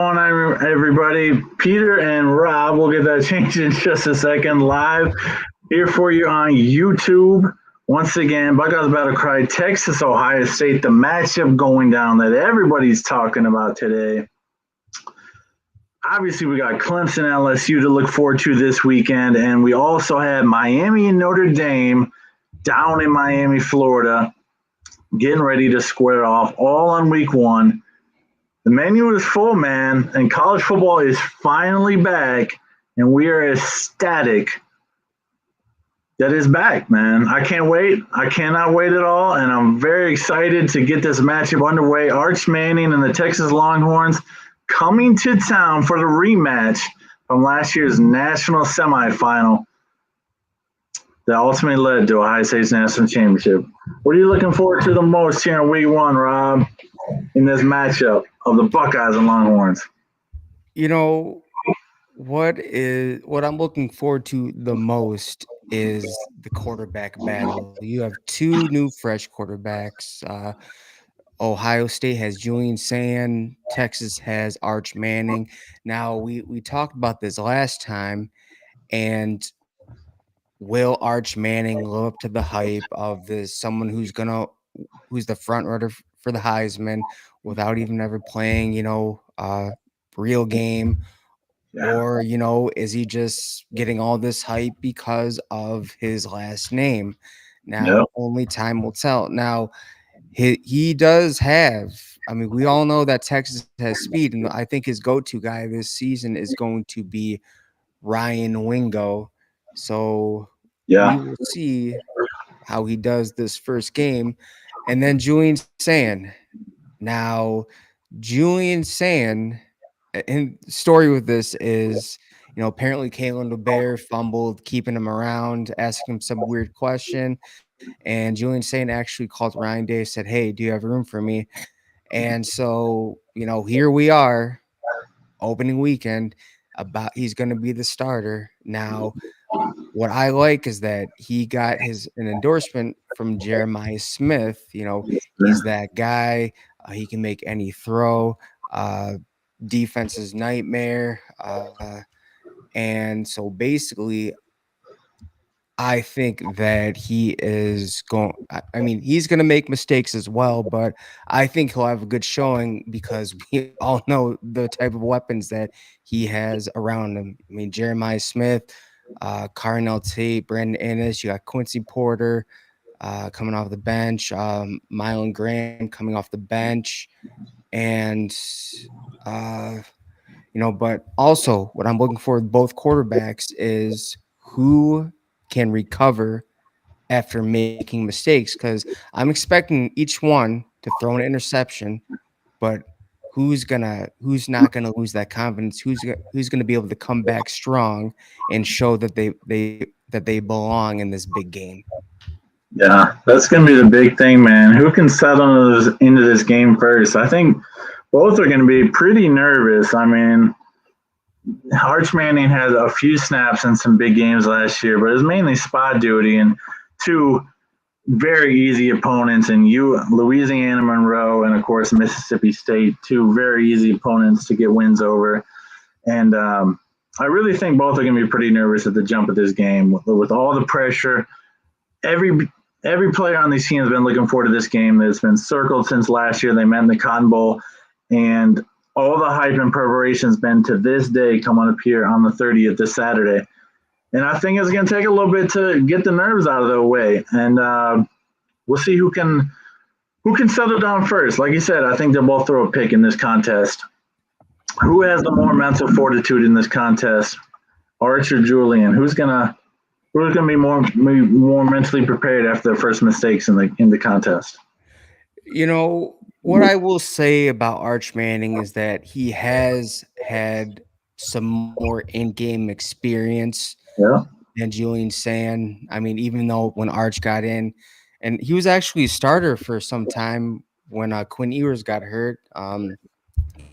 on, everybody? Peter and Rob, we'll get that changed in just a second. Live here for you on YouTube. Once again, Buckeyes Battle Cry, Texas, Ohio State, the matchup going down that everybody's talking about today. Obviously, we got Clemson and LSU to look forward to this weekend, and we also have Miami and Notre Dame down in Miami, Florida, getting ready to square off all on week one. The menu is full, man, and college football is finally back, and we are ecstatic that it's back, man. I can't wait. I cannot wait at all, and I'm very excited to get this matchup underway. Arch Manning and the Texas Longhorns coming to town for the rematch from last year's national semifinal that ultimately led to Ohio State's national championship. What are you looking forward to the most here in week one, Rob, in this matchup of the Buckeyes and Longhorns? You know, what I'm looking forward to the most is the quarterback battle. You have two new fresh quarterbacks. Ohio State has Julian Sand, Texas has Arch Manning. Now we talked about this last time, and will Arch Manning live up to the hype of this someone who's the front runner for the Heisman without even ever playing, real game? Yeah. Or, is he just getting all this hype because of his last name? Now, Yep. only time will tell. Now, he does have, I mean, we all know that Texas has speed, and I think his go-to guy this season is going to be Ryan Wingo. So we Yeah. will see how he does this first game. And then Julian Sand. Now, Julian Sand, and the story with this is, apparently Kalen DeBear fumbled, keeping him around, asking him some weird question. And Julian Sand actually called Ryan Day, said, "Hey, do you have room for me?" And so, here we are, opening weekend, about he's going to be the starter. Now, what I like is that he got an endorsement from Jeremiah Smith. He's that guy. He can make any throw. Uh, Defense's nightmare. And so basically, I think that he is going. I mean, he's going to make mistakes as well, but I think he'll have a good showing because we all know the type of weapons that he has around him. I mean, Jeremiah Smith, Carnell Tate, Brandon Ennis. You got Quincy Porter coming off the bench, Mylan Graham coming off the bench, and uh, but also what I'm looking for with both quarterbacks is who can recover after making mistakes, because I'm expecting each one to throw an interception, but who's not gonna lose that confidence? Who's gonna be able to come back strong and show that they belong in this big game? Yeah. That's going to be the big thing, man. Who can settle into this game first? I think both are going to be pretty nervous. I mean, Arch Manning had a few snaps in some big games last year, but it was mainly spot duty and two very easy opponents in Louisiana Monroe, and of course Mississippi State, two very easy opponents to get wins over. And I really think both are going to be pretty nervous at the jump of this game with all the pressure. Every player on these teams has been looking forward to this game. It's been circled since last year. They met in the Cotton Bowl, and all the hype and preparation has been to this day coming up here on the 30th this Saturday. And I think it's going to take a little bit to get the nerves out of the way, and we'll see who can settle down first. Like you said, I think they'll both throw a pick in this contest. Who has the more mental fortitude in this contest, Arch or Julian? Who's gonna be more mentally prepared after their first mistakes in the contest? What I will say about Arch Manning is that he has had some more in-game experience Yeah. than Julian Sand. I mean, even though when Arch got in, and he was actually a starter for some time when Quinn Ewers got hurt.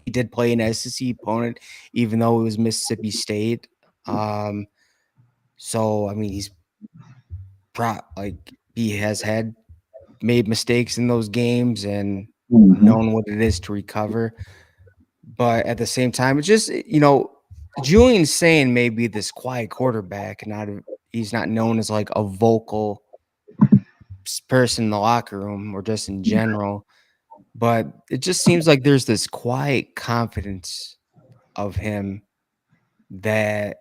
He did play an SEC opponent, even though it was Mississippi State. Um, so I mean, he has had made mistakes in those games and Mm-hmm. known what it is to recover. but at the same time, it's just Julian Sane may be this quiet quarterback, he's not known as like a vocal person in the locker room or just in general, but it just seems like there's this quiet confidence of him that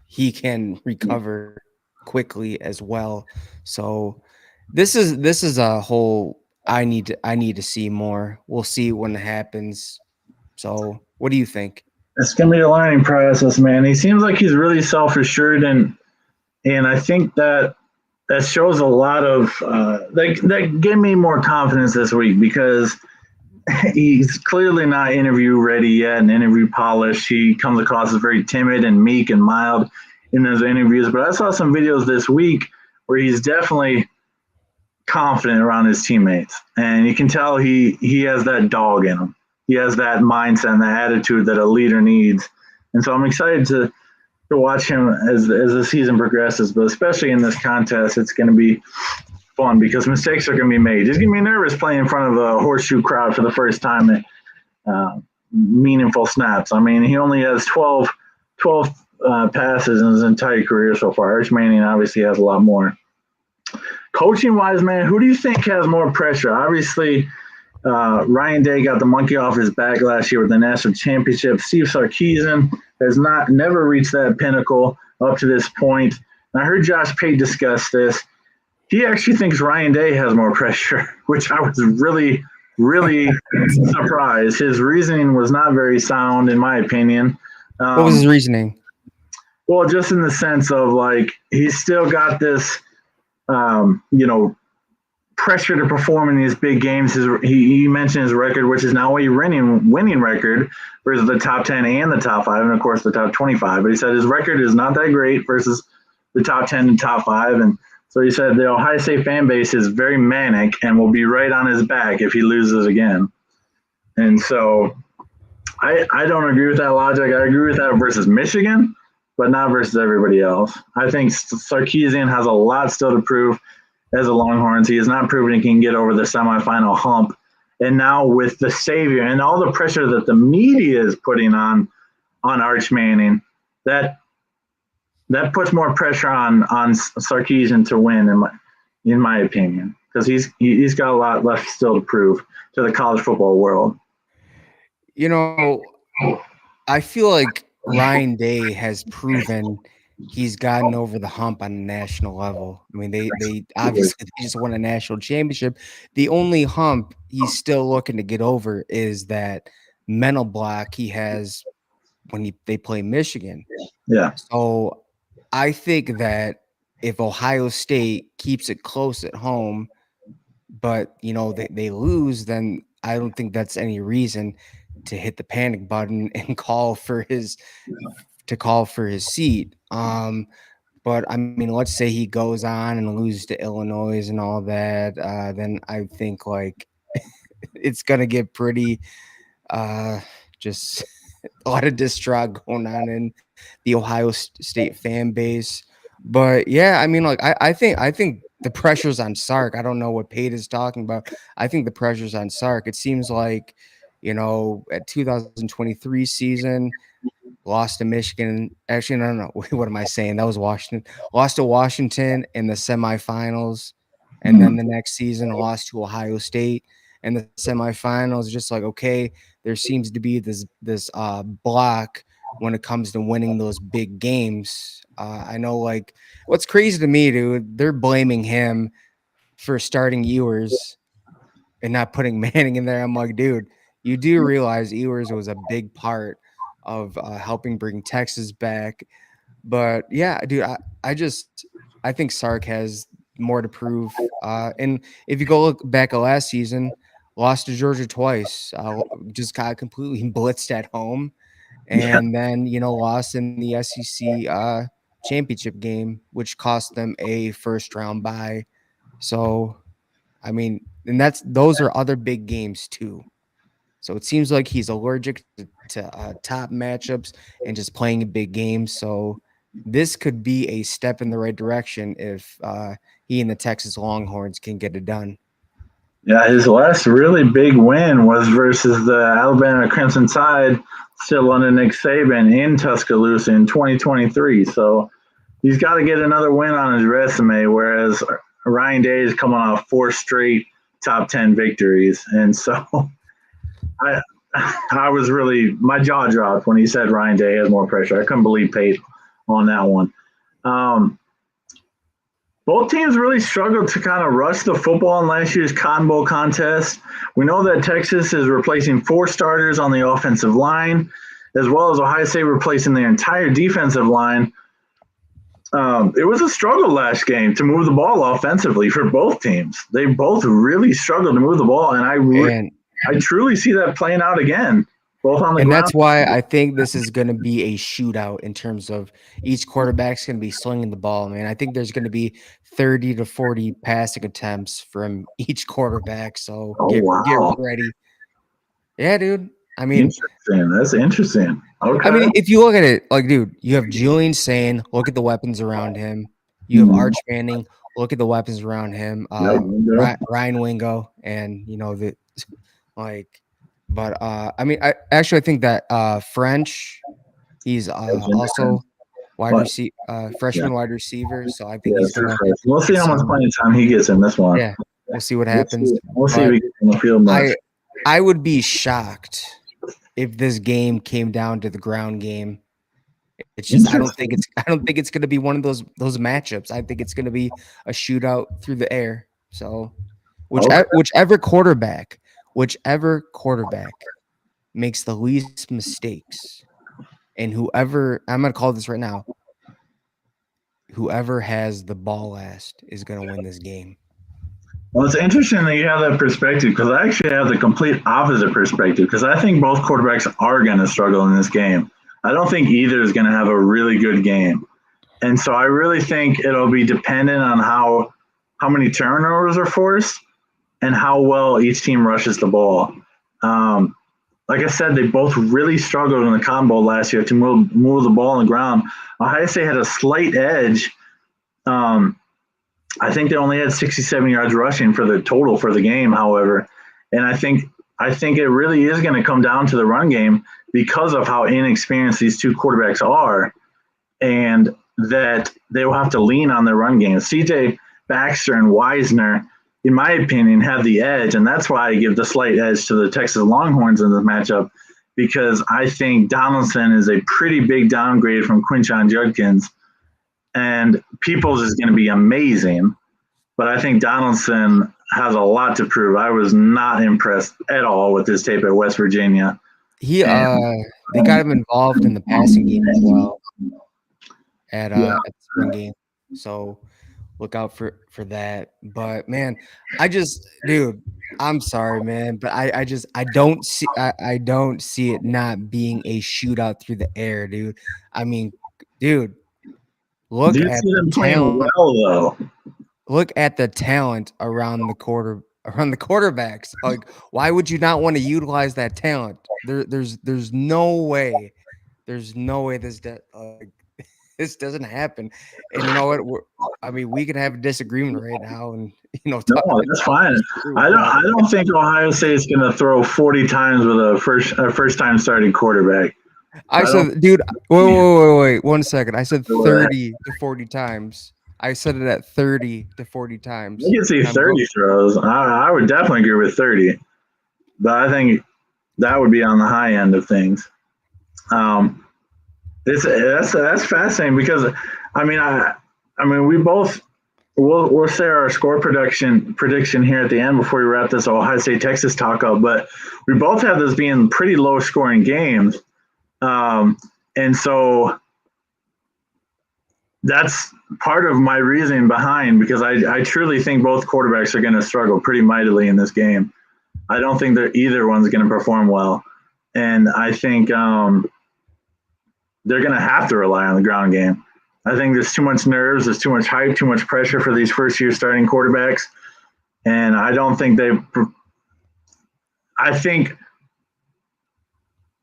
he can recover quickly as well. So this is a whole I need to see more. We'll see when it happens. So what do you think? It's gonna be a learning process, man. He seems like he's really self assured, and I think that shows a lot of that gave me more confidence this week because he's clearly not interview ready yet and interview polished. He comes across as very timid and meek and mild in those interviews. But I saw some videos this week where he's definitely confident around his teammates, and you can tell he has that dog in him. He has that mindset and that attitude that a leader needs. And so I'm excited to watch him as the season progresses, but especially in this contest, it's going to be fun because mistakes are going to be made. He's going to be nervous playing in front of a horseshoe crowd for the first time at meaningful snaps. I mean, he only has 12 passes in his entire career so far. Arch Manning obviously has a lot more. Coaching wise, man, who do you think has more pressure? Obviously, Ryan Day got the monkey off his back last year with the national championship. Steve Sarkisian has never reached that pinnacle up to this point. And I heard Josh Pate discuss this. He actually thinks Ryan Day has more pressure, which I was really, really surprised. His reasoning was not very sound, in my opinion. What was his reasoning? Well, just in the sense of like he's still got this, pressure to perform in these big games. He mentioned his record, which is now a winning record versus the top 10 and the top 5, and of course the top 25. But he said his record is not that great versus the top 10 and top 5. And so he said the Ohio State fan base is very manic and will be right on his back if he loses again. And so I don't agree with that logic. I agree with that versus Michigan, but not versus everybody else. I think Sarkisian has a lot still to prove as a Longhorns. He has not proven he can get over the semifinal hump. And now with the savior and all the pressure that the media is putting on Arch Manning, that puts more pressure on Sarkisian to win, in my opinion, because he's got a lot left still to prove to the college football world. You know, I feel like Ryan Day has proven he's gotten over the hump on a national level. I mean, they obviously they just won a national championship. The only hump he's still looking to get over is that mental block he has when they play Michigan. Yeah. So I think that if Ohio State keeps it close at home, but they lose, then I don't think that's any reason to hit the panic button and call for his seat. But I mean, let's say he goes on and loses to Illinois and all that, then I think like it's gonna get pretty just a lot of distraught going on in the Ohio State fan base. But yeah, I mean, like I think the pressure's on Sark. I don't know what Pate is talking about. I think the pressure's on Sark. It seems like, at 2023 season, lost to Michigan. Actually, no. What am I saying? That was Washington. Lost to Washington in the semifinals, and then the next season lost to Ohio State in the semifinals. Just like, okay, there seems to be this block when it comes to winning those big games. I know, like, what's crazy to me, dude. They're blaming him for starting Ewers and not putting Manning in there. I'm like, dude, you do realize Ewers was a big part of helping bring Texas back. But yeah, dude, I think Sark has more to prove. And if you go look back at last season, lost to Georgia twice, just got completely blitzed at home, Yeah. and then lost in the SEC championship game, which cost them a first round bye. So I mean, and those are other big games too. So it seems like he's allergic to top matchups and just playing in big games. So this could be a step in the right direction if he and the Texas Longhorns can get it done. Yeah, his last really big win was versus the Alabama Crimson Tide, still under Nick Saban in Tuscaloosa in 2023. So he's got to get another win on his resume, whereas Ryan Day is coming off 4 straight top 10 victories. And so I I was really, my jaw dropped when he said Ryan Day has more pressure. I couldn't believe Pate on that one. Um, Both teams really struggled to kind of rush the football in last year's Cotton Bowl contest. We know that Texas is replacing 4 starters on the offensive line, as well as Ohio State replacing their entire defensive line. It was a struggle last game to move the ball offensively for both teams. They both really struggled to move the ball, and I truly see that playing out again, both on the And ground. that's why I think this is going to be a shootout in terms of each quarterback's going to be slinging the ball, man. I think there's going to be 30 to 40 passing attempts from each quarterback. So Oh, get wow. ready. Yeah, dude. Interesting. That's interesting. Okay. If you look at it, like, dude, you have Julian Sane, look at the weapons around him. You have Mhm. Arch Manning, look at the weapons around him. Yep. Ryan Wingo, and the like. But I think that French, he's also But yeah, freshman wide receiver. So I think yeah, he's true gonna first. We'll see get how much some. playing time he gets in this one. Yeah, we'll see what happens. We'll see if But he gets in the field much. I would be shocked if this game came down to the ground game. It's just I don't think it's going to be one of those matchups. I think it's going to be a shootout through the air. So Okay. whichever quarterback makes the least mistakes, and whoever I'm going to call this right now, whoever has the ball last is going to win this game. Well, it's interesting that you have that perspective because I actually have the complete opposite perspective because I think both quarterbacks are going to struggle in this game. I don't think either is going to have a really good game. And so I really think it'll be dependent on how many turnovers are forced and how well each team rushes the ball. Um, like I said, they both really struggled in the combo last year to move the ball on the ground. Ohio State had a slight edge. Um, I think they only had 67 yards rushing for the total for the game, however, and I think it really is going to come down to the run game because of how inexperienced these two quarterbacks are, and that they will have to lean on their run game. CJ Baxter and Wisner, in my opinion, have the edge, and that's why I give the slight edge to the Texas Longhorns in this matchup because I think Donaldson is a pretty big downgrade from Quinshon Judkins, and Peoples is going to be amazing, but I think Donaldson has a lot to prove. I was not impressed at all with his tape at West Virginia. He And they got him involved in the passing game as well at yeah, the spring game. So look out for that. But man, dude, I'm sorry, man, but I don't see it not being a shootout through the air, dude. I mean, dude, do look you at see the them playing talent. well though? Look at the talent around the quarterbacks. Like, why would you not want to utilize that talent? There's no way. There's no way this doesn't happen. And you know what? We can have a disagreement right now, and No, talk that's talk fine. this through. I don't. But I don't think Ohio State's going to throw 40 times with a first time starting quarterback. I I don't. said, dude, wait, 1 second. I said I 30 to 40 times. I said it at 30 to 40 times. can see And I'm going. 30 throws. I would definitely agree with 30, but I think that would be on the high end of things. Um, that's fascinating because I mean we both we'll say our score prediction here at the end before we wrap this Ohio State Texas talk up, but we both have this being pretty low scoring games, and so that's part of my reasoning behind because I truly think both quarterbacks are going to struggle pretty mightily in this game. I don't think that either one's going to perform well, and I think they're going to have to rely on the ground game. I think there's too much nerves, there's too much hype, too much pressure for these first year starting quarterbacks. And I don't think I think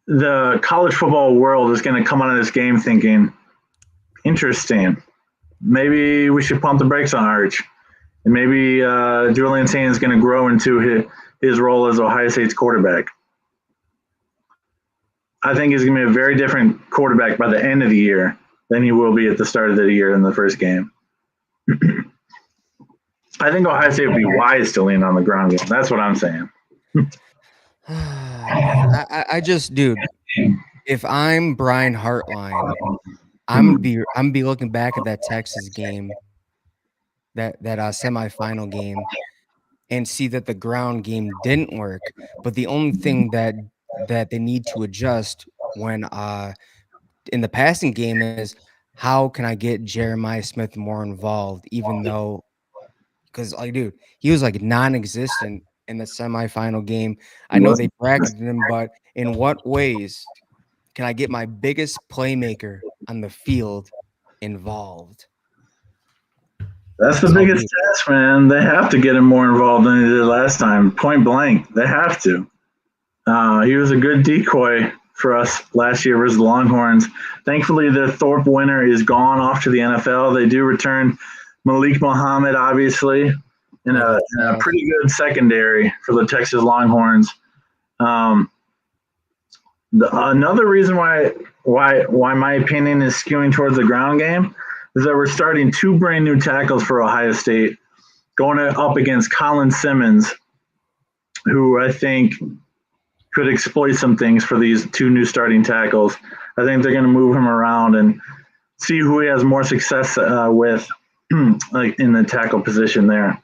the college football world is going to come out of this game thinking, interesting, maybe we should pump the brakes on Arch. And maybe Julian Saint is going to grow into his role as Ohio State's quarterback. I think he's going to be a very different quarterback by the end of the year than he will be at the start of the year in the first game. I think Ohio State would be wise to lean on the ground game. That's what I'm saying. Man, I just, dude, if I'm Brian Hartline, I'm be looking back at that Texas game, that semifinal game, and see that the ground game didn't work. But the only thing that they need to adjust when in the passing game is, how can I get Jeremiah Smith more involved, even though, because, like, dude, he was like non-existent in the semifinal game. I know they bracketed him, but in what ways can I get my biggest playmaker on the field involved? That's the biggest test, man. They have to get him more involved than they did last time. Point blank, they have to. He was a good decoy for us last year versus the Longhorns. Thankfully, the Thorpe winner is gone off to the NFL. They do return Malik Muhammad, obviously, in a pretty good secondary for the Texas Longhorns. Another reason why my opinion is skewing towards the ground game is that we're starting two brand new tackles for Ohio State, going up against Colin Simmons, who I think could exploit some things for these two new starting tackles. I think they're going to move him around and see who he has more success with, like in the tackle position there,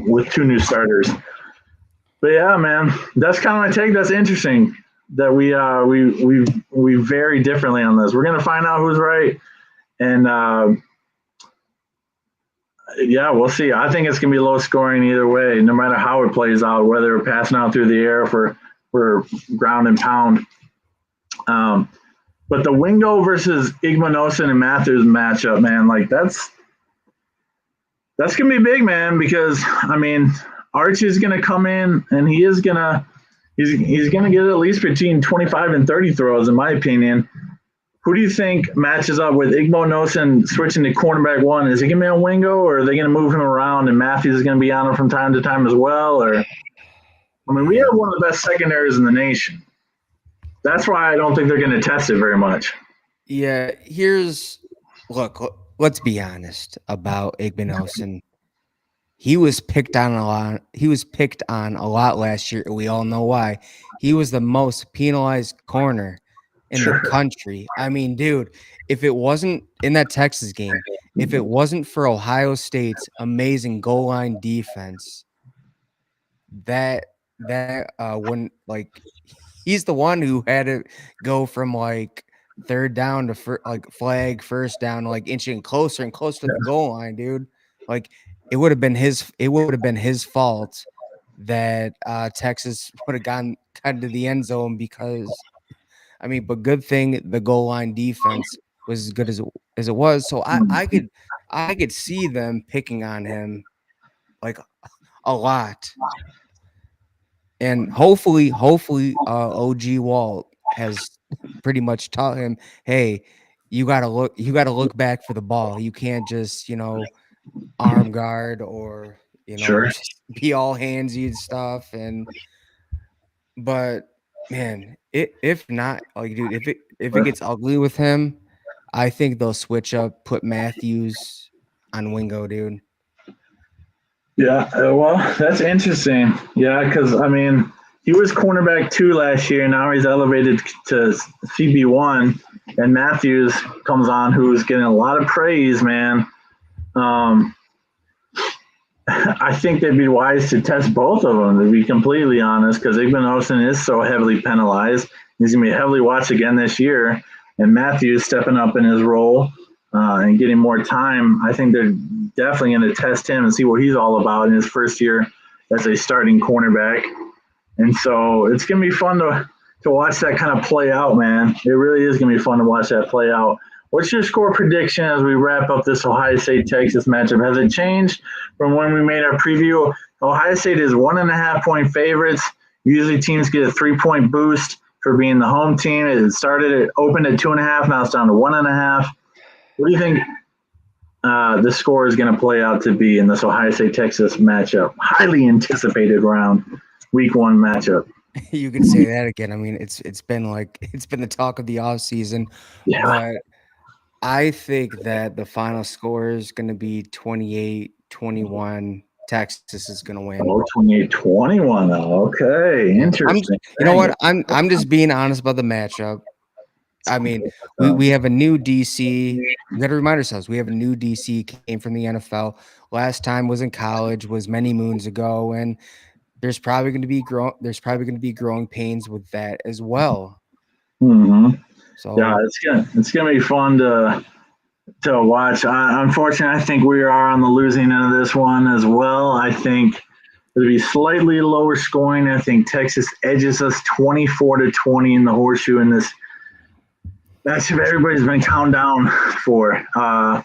with two new starters. But yeah, man, that's kind of my take. That's interesting that we vary differently on this. We're going to find out who's right, and yeah, we'll see. I think it's going to be low scoring either way, no matter how it plays out, whether we're passing out through the air for ground and pound. But the Wingo versus Igmanosin and Matthews matchup, man, like that's going to be big, man, because, I mean, Archie's going to come in and he's going to get at least between 25 and 30 throws, in my opinion. Who do you think matches up with Igmanosin switching to cornerback one? Is he going to be on Wingo, or are they going to move him around and Matthews is going to be on him from time to time as well? Or, I mean, we have one of the best secondaries in the nation. That's why I don't think they're going to test it very much. Yeah, let's be honest about Igmanosin. He was picked on a lot. He was picked on a lot last year. We all know why. He was the most penalized corner in the country. I mean, dude, if it wasn't in that Texas game, if it wasn't for Ohio State's amazing goal line defense, that when, like, he's the one who had to go from like third down to flag first down, like inching closer and closer to the goal line, dude. Like, it would have been his fault that Texas would have gotten to the end zone, because, I mean, but good thing the goal line defense was as good as it was. So I could see them picking on him like a lot. And hopefully, OG Walt has pretty much taught him, hey, you gotta look back for the ball. You can't just, arm guard or, just be all handsy and stuff. But man, if not, like, dude, if it gets ugly with him, I think they'll switch up, put Matthews on Wingo, dude. Yeah, well, that's interesting. Yeah, because, I mean, he was cornerback 2 last year. Now he's elevated to CB1, and Matthews comes on, who's getting a lot of praise, man. I think they'd be wise to test both of them, to be completely honest, because Igmanosin is so heavily penalized. He's going to be heavily watched again this year, and Matthews stepping up in his role and getting more time. I think they're definitely going to test him and see what he's all about in his first year as a starting cornerback. And so it's going to be fun to watch that kind of play out, man. It really is going to be fun to watch that play out. What's your score prediction as we wrap up this Ohio State-Texas matchup? Has it changed from when we made our preview? Ohio State is 1.5-point favorites. Usually teams get a 3-point boost for being the home team. It opened at 2.5, now it's down to 1.5. What do you think the score is going to play out to be in this Ohio State Texas matchup. Highly anticipated round, week one matchup. You could say that again. I mean, it's been like it's been the talk of the off season, Yeah. but I think that the final score is going to be 28-21. Texas is going to win. Oh, 28-21. Okay. Yeah. Interesting. You know Dang what? it. I'm just being honest about the matchup. I mean, we have a new DC. We got to remind ourselves we have a new DC came from the NFL. Last time was in college, was many moons ago, and there's probably going to be growing pains with that as well. Hmm. Yeah, So it's gonna be fun to watch. Unfortunately, I think we are on the losing end of this one as well. I think it'll be slightly lower scoring. I think Texas edges us 24-20 in the horseshoe in this matchup. Everybody's been counting down for. I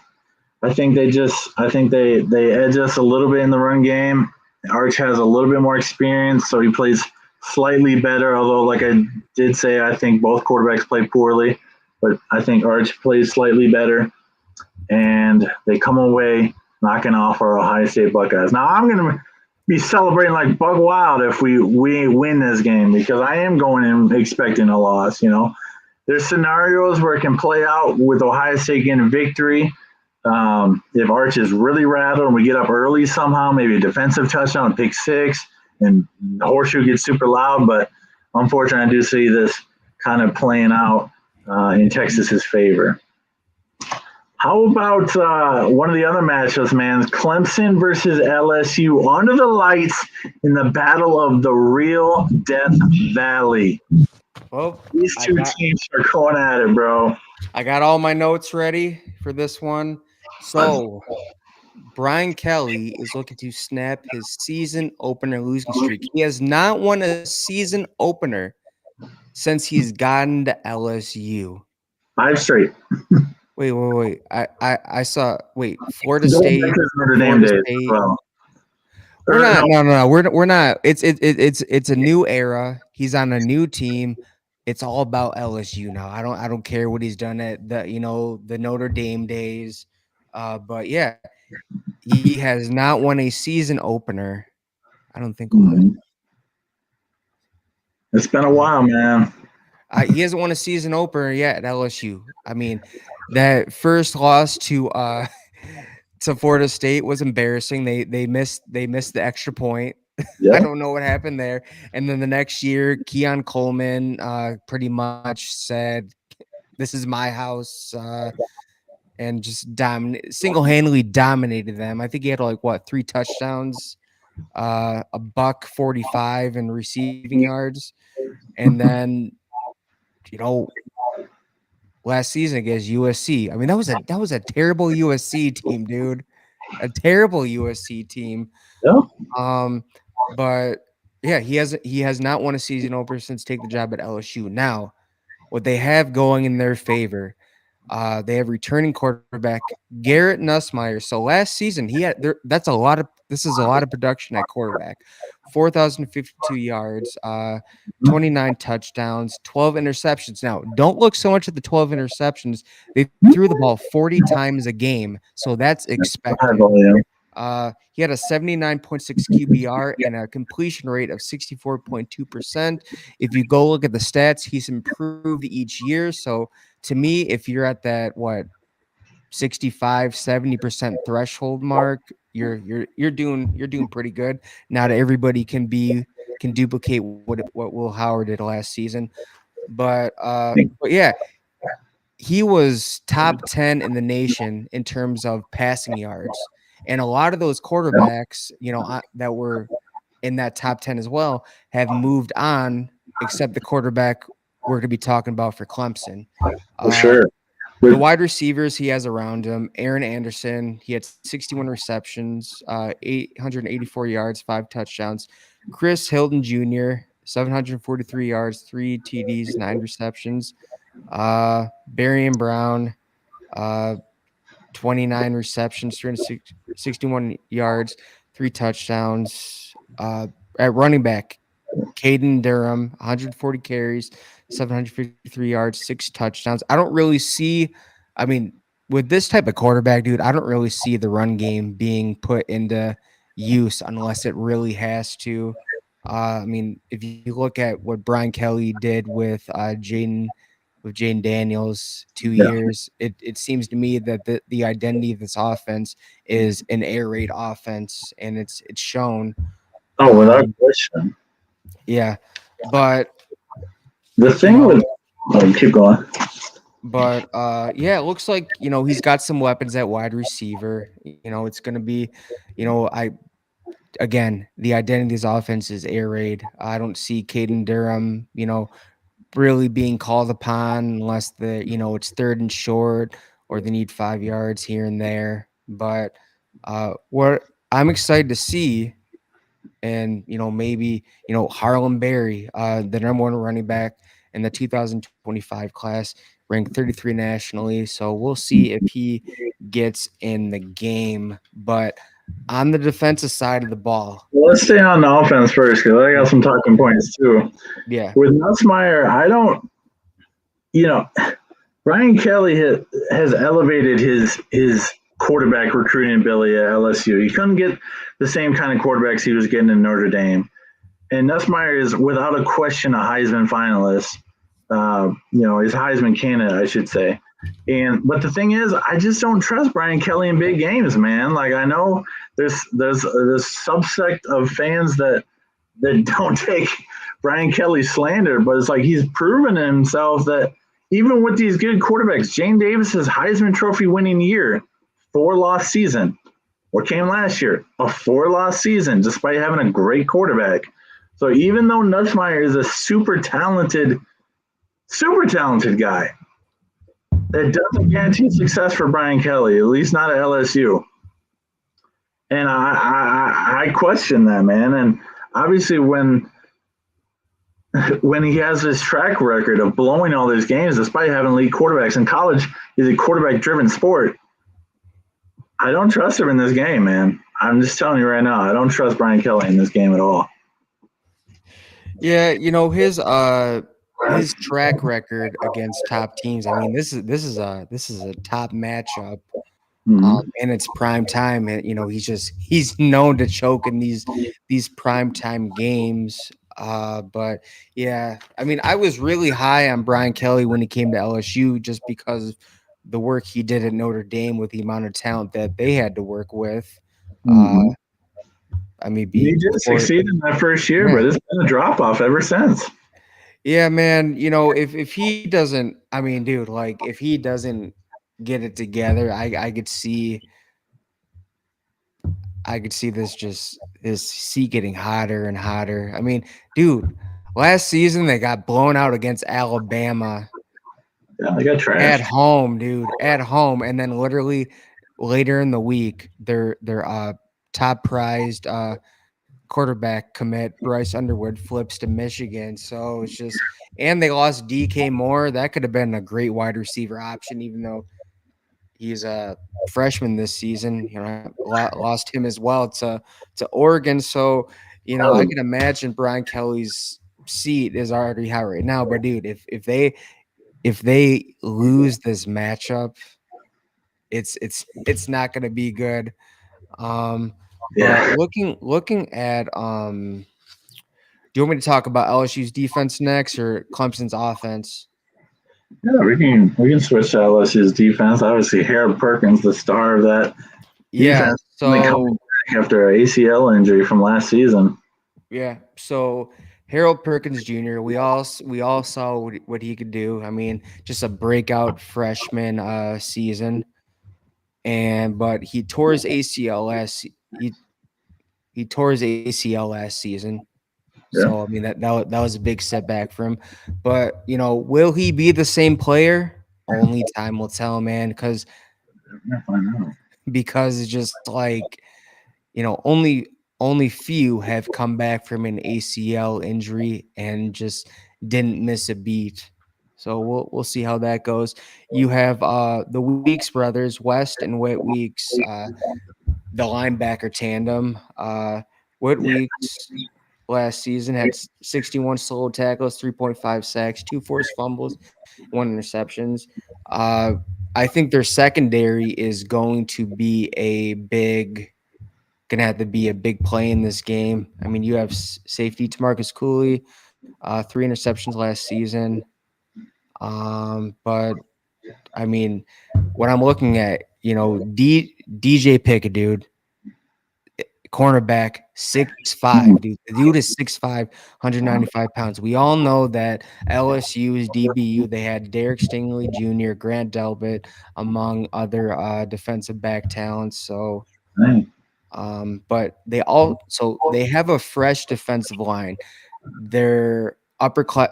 think they edge us a little bit in the run game. Arch has a little bit more experience, so he plays slightly better. Although, like I did say, I think both quarterbacks play poorly, but I think Arch plays slightly better, and they come away knocking off our Ohio State Buckeyes. Now, I'm going to be celebrating like Buck Wild if we win this game because I am going in expecting a loss. There's scenarios where it can play out with Ohio State getting a victory. If Arch is really rattled and we get up early somehow, maybe a defensive touchdown, a pick six, and the horseshoe gets super loud. But unfortunately, I do see this kind of playing out in Texas's favor. How about one of the other matchups, man? Clemson versus LSU under the lights in the battle of the real Death Valley. well, These I two got teams are going at it, bro. I got all my notes ready for this one. So Brian Kelly is looking to snap his season opener losing streak. He has not won a season opener since he's gotten to LSU. Five straight. Wait. I saw. Wait, Florida Going back State. to his Notre Dame Florida days as State. well. We're Or, not. no, No. We're not. It's a new era. He's on a new team. It's all about LSU now. I don't care what he's done at the Notre Dame days. But yeah, he has not won a season opener. I don't think what. it's been a Uh, while, man. he hasn't won a season opener yet at LSU. I mean, that first loss to Florida State was embarrassing. They missed the extra point. I Yep. don't know what happened there. And then the next year, Keon Coleman pretty much said, "This is my house," and just single-handedly dominated them. I think he had like what 3 touchdowns, a buck 45 in receiving yards, and then you know last season against USC. I mean that was a terrible USC team, dude. A terrible USC team. Yep. Um, but yeah, he has not won a season opener since take the job at LSU. Now, what they have going in their favor, they have returning quarterback Garrett Nussmeier. So last season he had there. That's a lot of. This is a lot of production at quarterback. 4,052 yards, 29 touchdowns, 12 interceptions. Now, don't look so much at the 12 interceptions. They threw the ball 40 times a game, so that's High expected. volume. He had a 79.6 QBR and a completion rate of 64.2%. If you go look at the stats, he's improved each year. So to me, if you're at that 65-70% threshold mark, you're doing pretty good. Not everybody can duplicate what Will Howard did last season. But yeah, he was top 10 in the nation in terms of passing yards. And a lot of those quarterbacks, that were in that top 10 as well, have moved on, except the quarterback we're going to be talking about for Clemson. For Uh, sure. the With wide receivers he has around him, Aaron Anderson, he had 61 receptions, 884 yards, 5 touchdowns. Chris Hilton Jr., 743 yards, 3 TDs, 9 receptions. Barian Brown, uh, 29 receptions, 361 yards, 3 touchdowns. At running back, Caden Durham, 140 carries, 753 yards, 6 touchdowns. I don't really see, I mean, with this type of quarterback, dude, I don't really see the run game being put into use unless it really has to. I mean, if you look at what Brian Kelly did with Jaden Daniels 2 years, it seems to me that the identity of this offense is an air raid offense, and it's shown. Oh, without Um, question. yeah, but The you thing know, with keep going. yeah, it looks like he's got some weapons at wide receiver. It's going to be, I again, the identity of this offense is air raid. I don't see Caden Durham, really being called upon unless it's third and short or they need 5 yards here and there. But what I'm excited to see, and maybe Harlem Berry, the number one running back in the 2025 class, ranked 33 nationally. So we'll see if he gets in the game. But on the defensive side of the ball, Well, let's stay on the offense first because I got yeah, some talking points too. yeah, With Nussmeyer, I don't, you know, Brian Kelly has elevated his quarterback recruiting ability at LSU. He couldn't get the same kind of quarterbacks he was getting in Notre Dame. And Nussmeyer is without a question a Heisman finalist. He's a Heisman candidate, I should say. But the thing is, I just don't trust Brian Kelly in big games, man. Like I know there's this subsect of fans that don't take Brian Kelly slander, but it's like he's proven himself that even with these good quarterbacks, Jane Davis's Heisman Trophy winning year, 4-loss season. What came last year? A 4-loss season, despite having a great quarterback. So even though Nussmeyer is a super talented guy, that doesn't guarantee success for Brian Kelly, at least not at LSU. And I question that, man. And obviously, when he has this track record of blowing all these games, despite having elite quarterbacks in college, is a quarterback-driven sport. I don't trust him in this game, man. I'm just telling you right now, I don't trust Brian Kelly in this game at all. yeah. His track record against top teams. I mean, this is a top matchup. Mm-hmm. And it's prime time, and he's known to choke in these prime time games. But yeah, I mean, I was really high on Brian Kelly when he came to LSU just because of the work he did at Notre Dame with the amount of talent that they had to work with. Uh, Mm-hmm. I mean, He did before, succeed in that first year, yeah, but it's been a drop off ever since. yeah, man. If he doesn't, I mean, dude, like if he doesn't get it together, I could see this just his seat getting hotter and hotter. I mean, dude, last season they got blown out against Alabama Yeah, they got at trashed. home, dude, at home, and then literally later in the week, their top prized quarterback commit Bryce Underwood flips to Michigan. So it's just, and they lost DK Moore. That could have been a great wide receiver option, even though he's a freshman this season. Lost him as well to Oregon. So I can imagine Brian Kelly's seat is already hot right now. But dude, if they lose this matchup, it's not going to be good. But Yeah. looking at do you want me to talk about LSU's defense next or Clemson's offense? Yeah, we can switch to LSU's defense. Obviously, Harold Perkins, the star of that Yeah. defense, only So coming back after an ACL injury from last season. Yeah. So Harold Perkins Jr. We all saw what he could do. I mean, just a breakout freshman season, and but he tore his ACL last season. Yeah, So I mean that was a big setback for him. But will he be the same player? Only time will tell, man. we're gonna find out. Because it's just like only few have come back from an ACL injury and just didn't miss a beat. So we'll see how that goes. You have the Weeks brothers, West and Whit Weeks, the linebacker tandem. Whit Yeah, Weeks last season had 61 solo tackles, 3.5 sacks, two forced fumbles, one interceptions. Uh, I think their secondary is going to be gonna have to be a big play in this game. I mean, you have safety Tamarcus Cooley, 3 interceptions last season. But I mean, what I'm looking at, DJ Pickett, dude, cornerback, 6'5", dude. The dude is 6'5", 195 pounds. We all know that LSU is DBU. They had Derek Stingley Jr., Grant Delpit, among other defensive back talents. So, Dang. but they have a fresh defensive line. They're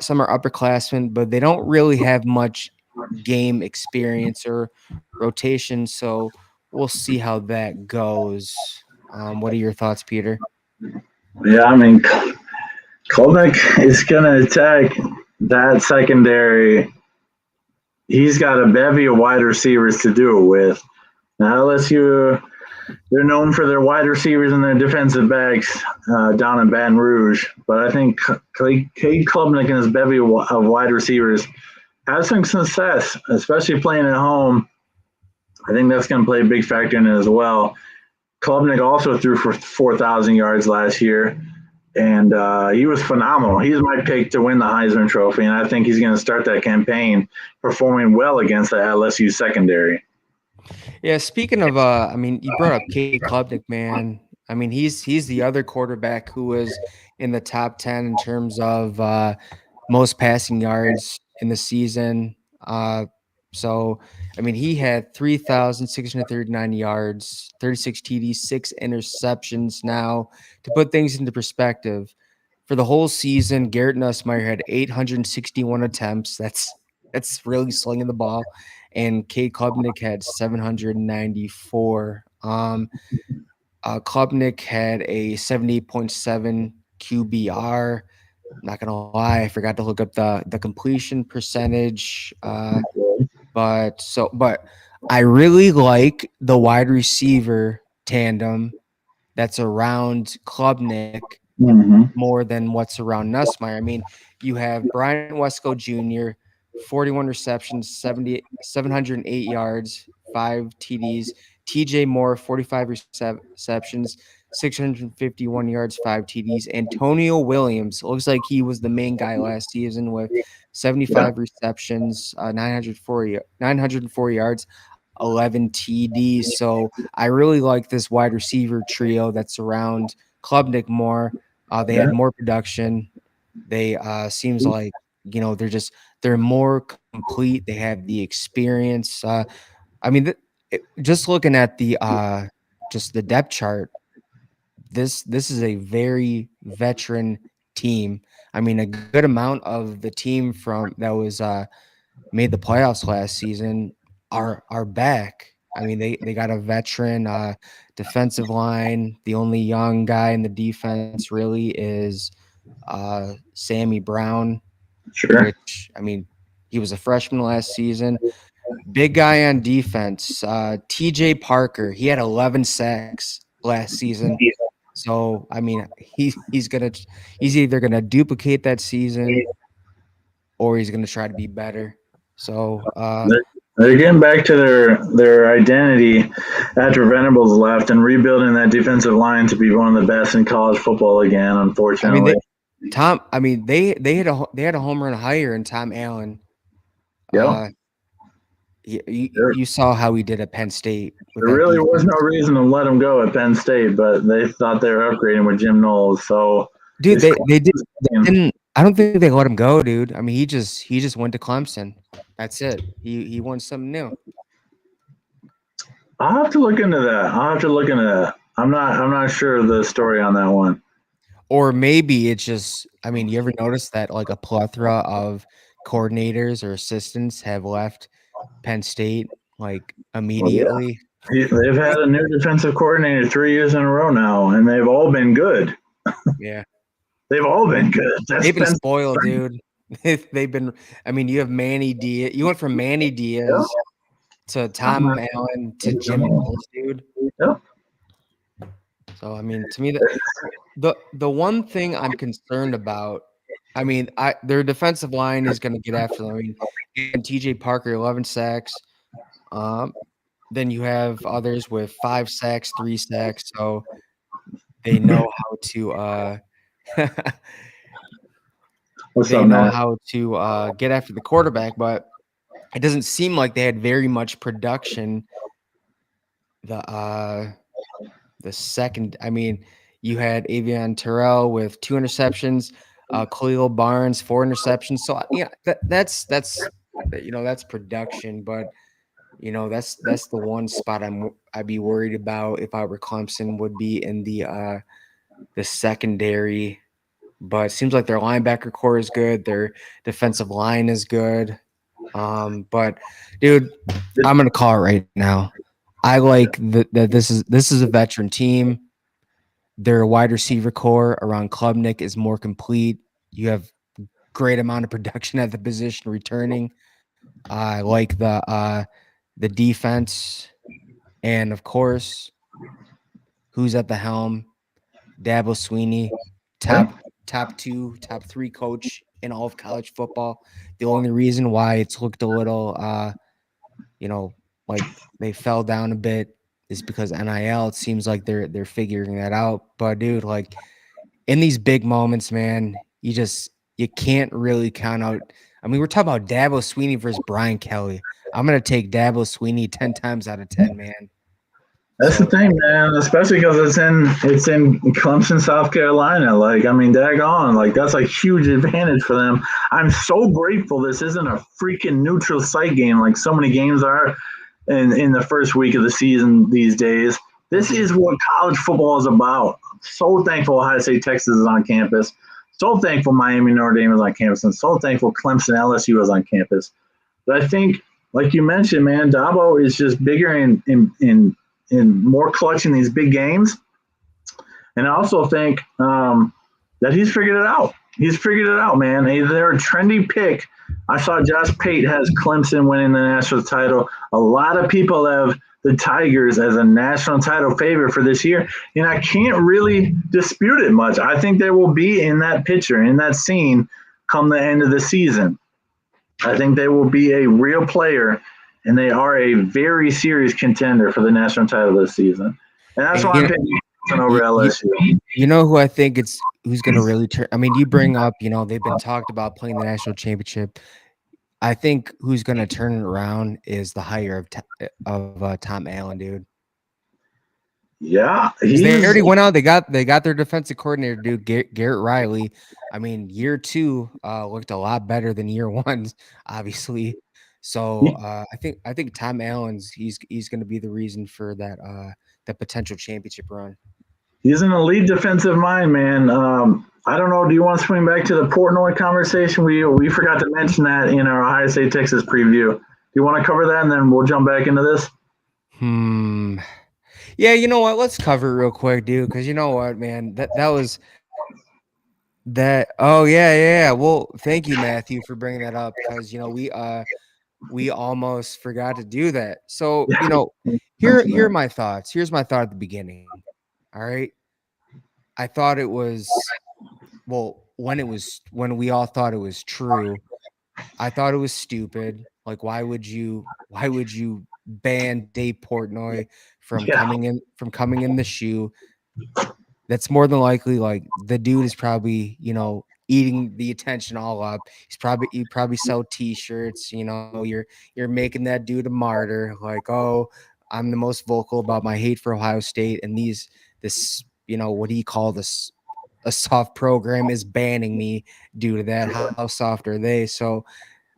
some are upperclassmen, but they don't really have much game experience or rotation. So we'll see how that goes. What are your thoughts, Peter? Yeah, I mean, Klubnik is going to attack that secondary. He's got a bevy of wide receivers to do it with. Now, LSU, they're known for their wide receivers and their defensive backs down in Baton Rouge. But I think Cade Klubnik and his bevy of wide receivers have some success, especially playing at home. I think that's going to play a big factor in it as well. Klubnik also threw for 4,000 yards last year, and he was phenomenal. He's my pick to win the Heisman Trophy, and I think he's going to start that campaign performing well against the LSU secondary. Yeah, speaking of, I mean, you brought up Cade Klubnik, man. I mean, he's the other quarterback who was in the top 10 in terms of most passing yards in the season. So, I mean, he had 3,639 yards, 36 TDs, 6 interceptions. Now, to put things into perspective, for the whole season, Garrett Nussmeier had 861 attempts. That's really slinging the ball. And Cade Klubnik had 794. Klubnik had a 78.7 QBR. Not gonna lie, I forgot to look up the completion percentage. But I really like the wide receiver tandem that's around Klubnik Mm-hmm. more than what's around Nussmeier. I mean, you have Brian Wesco Jr., 41 receptions, 708 yards, 5 TDs. TJ Moore, 45 receptions, 651 yards, 5 TDs. Antonio Williams looks like he was the main guy last season with Yeah, 75 receptions, 904 yards, 11 TDs. So I really like this wide receiver trio that's around Klubnik more. They yeah, had more production. They seems like they're more complete. They have the experience. I mean, just looking at the just the depth chart, this is a very veteran team. I mean, a good amount of the team from that was made the playoffs last season are back. I mean, they got a veteran defensive line. The only young guy in the defense really is Sammy Brown, sure. which I mean, he was a freshman last season. Big guy on defense, TJ Parker. He had 11 sacks last season. So I mean, he's either gonna duplicate that season or he's gonna try to be better. So They're getting back to their identity after Venables left and rebuilding that defensive line to be one of the best in college football again. I mean, Unfortunately, they had a home run higher in Tom Allen. yeah, Uh, you saw how he did at Penn State with there that really was no defense, reason to let him go at Penn State, but they thought they were upgrading with Jim Knowles, so they dude. They scored. didn't. I don't think they let him go, dude. I mean, he just went to Clemson. That's it. He won something new. I'll have to look into that. I'll have to look into that. I'm not sure of the story on that one. Or maybe it's just. I mean, you ever notice that like a plethora of coordinators or assistants have left Penn State like Well, yeah, immediately? they've had a new defensive coordinator 3 years in a row now, and they've all been good. Yeah. They've all been good. That's They've been Penn spoiled, State. dude. They've been. I mean, you have Manny Diaz. You went from Manny Yeah. Diaz to Tom Allen to Jim Knowles, dude. Yeah. So I mean, to me, the one thing I'm concerned about, I mean, their defensive line is going to get after them. I mean, and TJ Parker, 11 sacks. Um, then you have others with 5 sacks, 3 sacks, so they know how to, What's they up, know man? how to, get after the quarterback, but it doesn't seem like they had very much production the, second I mean, you had Avion Terrell with 2 interceptions, Khalil Barnes, 4 interceptions, so, yeah, that's production, but, that's the one spot I'd be worried about if I were Clemson would be in the secondary, but it seems like their linebacker core is good, their defensive line is good, but dude, I'm gonna call it right now. I like that this is a veteran team. Their wide receiver core around Klubnik is more complete. You have great amount of production at the position returning. I like the defense, and of course, who's at the helm? Dabo Sweeney, Yeah. top 2, top 3 coach in all of college football. The only reason why it's looked a little you know, like they fell down a bit is because NIL. It seems like they're figuring that out. But dude, like in these big moments, man, you can't really count out. I mean, we're talking about Dabo Sweeney versus Brian Kelly. I'm gonna take Dabo Sweeney 10 times out of 10, man. That's the So thing, man. Especially because it's in Clemson, South Carolina. Like, I mean, daggone, like that's a huge advantage for them. I'm so grateful this isn't a freaking neutral site game like so many games are in the first week of the season these days. This mhm. is what college football is about. I'm so thankful Ohio State, Texas is on campus. So thankful Miami, Notre Dame is on campus, and so thankful Clemson, LSU is on campus. But I think, like you mentioned, man, Dabo is just bigger in more clutch in these big games. And I also think that he's figured it out. He's figured it out, man. They're a trendy pick. I saw Josh Pate has Clemson winning the national title. A lot of people have the Tigers as a national title favorite for this year, and I can't really dispute it much. I think they will be in that picture, in that scene, come the end of the season. I think they will be a real player, and they are a very serious contender for the national title this season. And that's And why I'm picking Clemson over you, you, LSU. you know who I think it's who's gonna really turn. I mean, you bring up, they've been talked about playing the national championship. I think who's gonna turn it around is the hire of Tom Allen, dude. Yeah, 'Cause they he's already went out, they got their defensive coordinator, dude, Garrett Riley. I mean, year 2, looked a lot better than year 1, obviously. So, I think Tom Allen's he's gonna be the reason for that potential championship run. he's an elite defensive mind, man. I don't know. Do you want to swing back to the Portnoy conversation? We forgot to mention that in our Ohio State Texas preview. Do you want to cover that, and then we'll jump back into this? Hmm. Yeah, you know what? Let's cover it real quick, dude, because you know what, man? That was that oh, yeah, yeah, yeah. Well, thank you, Matthew, for bringing that up because, we almost forgot to do that. So, Yeah, here mention here are that. my thoughts. Here's my thought at the beginning. All right. I thought it was well, when we all thought it was true, I thought it was stupid. Like, why would you ban Dave Portnoy Yeah, from coming in the shoe? That's more than likely like the dude is probably, eating the attention all up. You probably sell t-shirts, you're making that dude a martyr, like, oh, I'm the most vocal about my hate for Ohio State, and this, what do you call this? A soft program is banning me due to that. How soft are they? So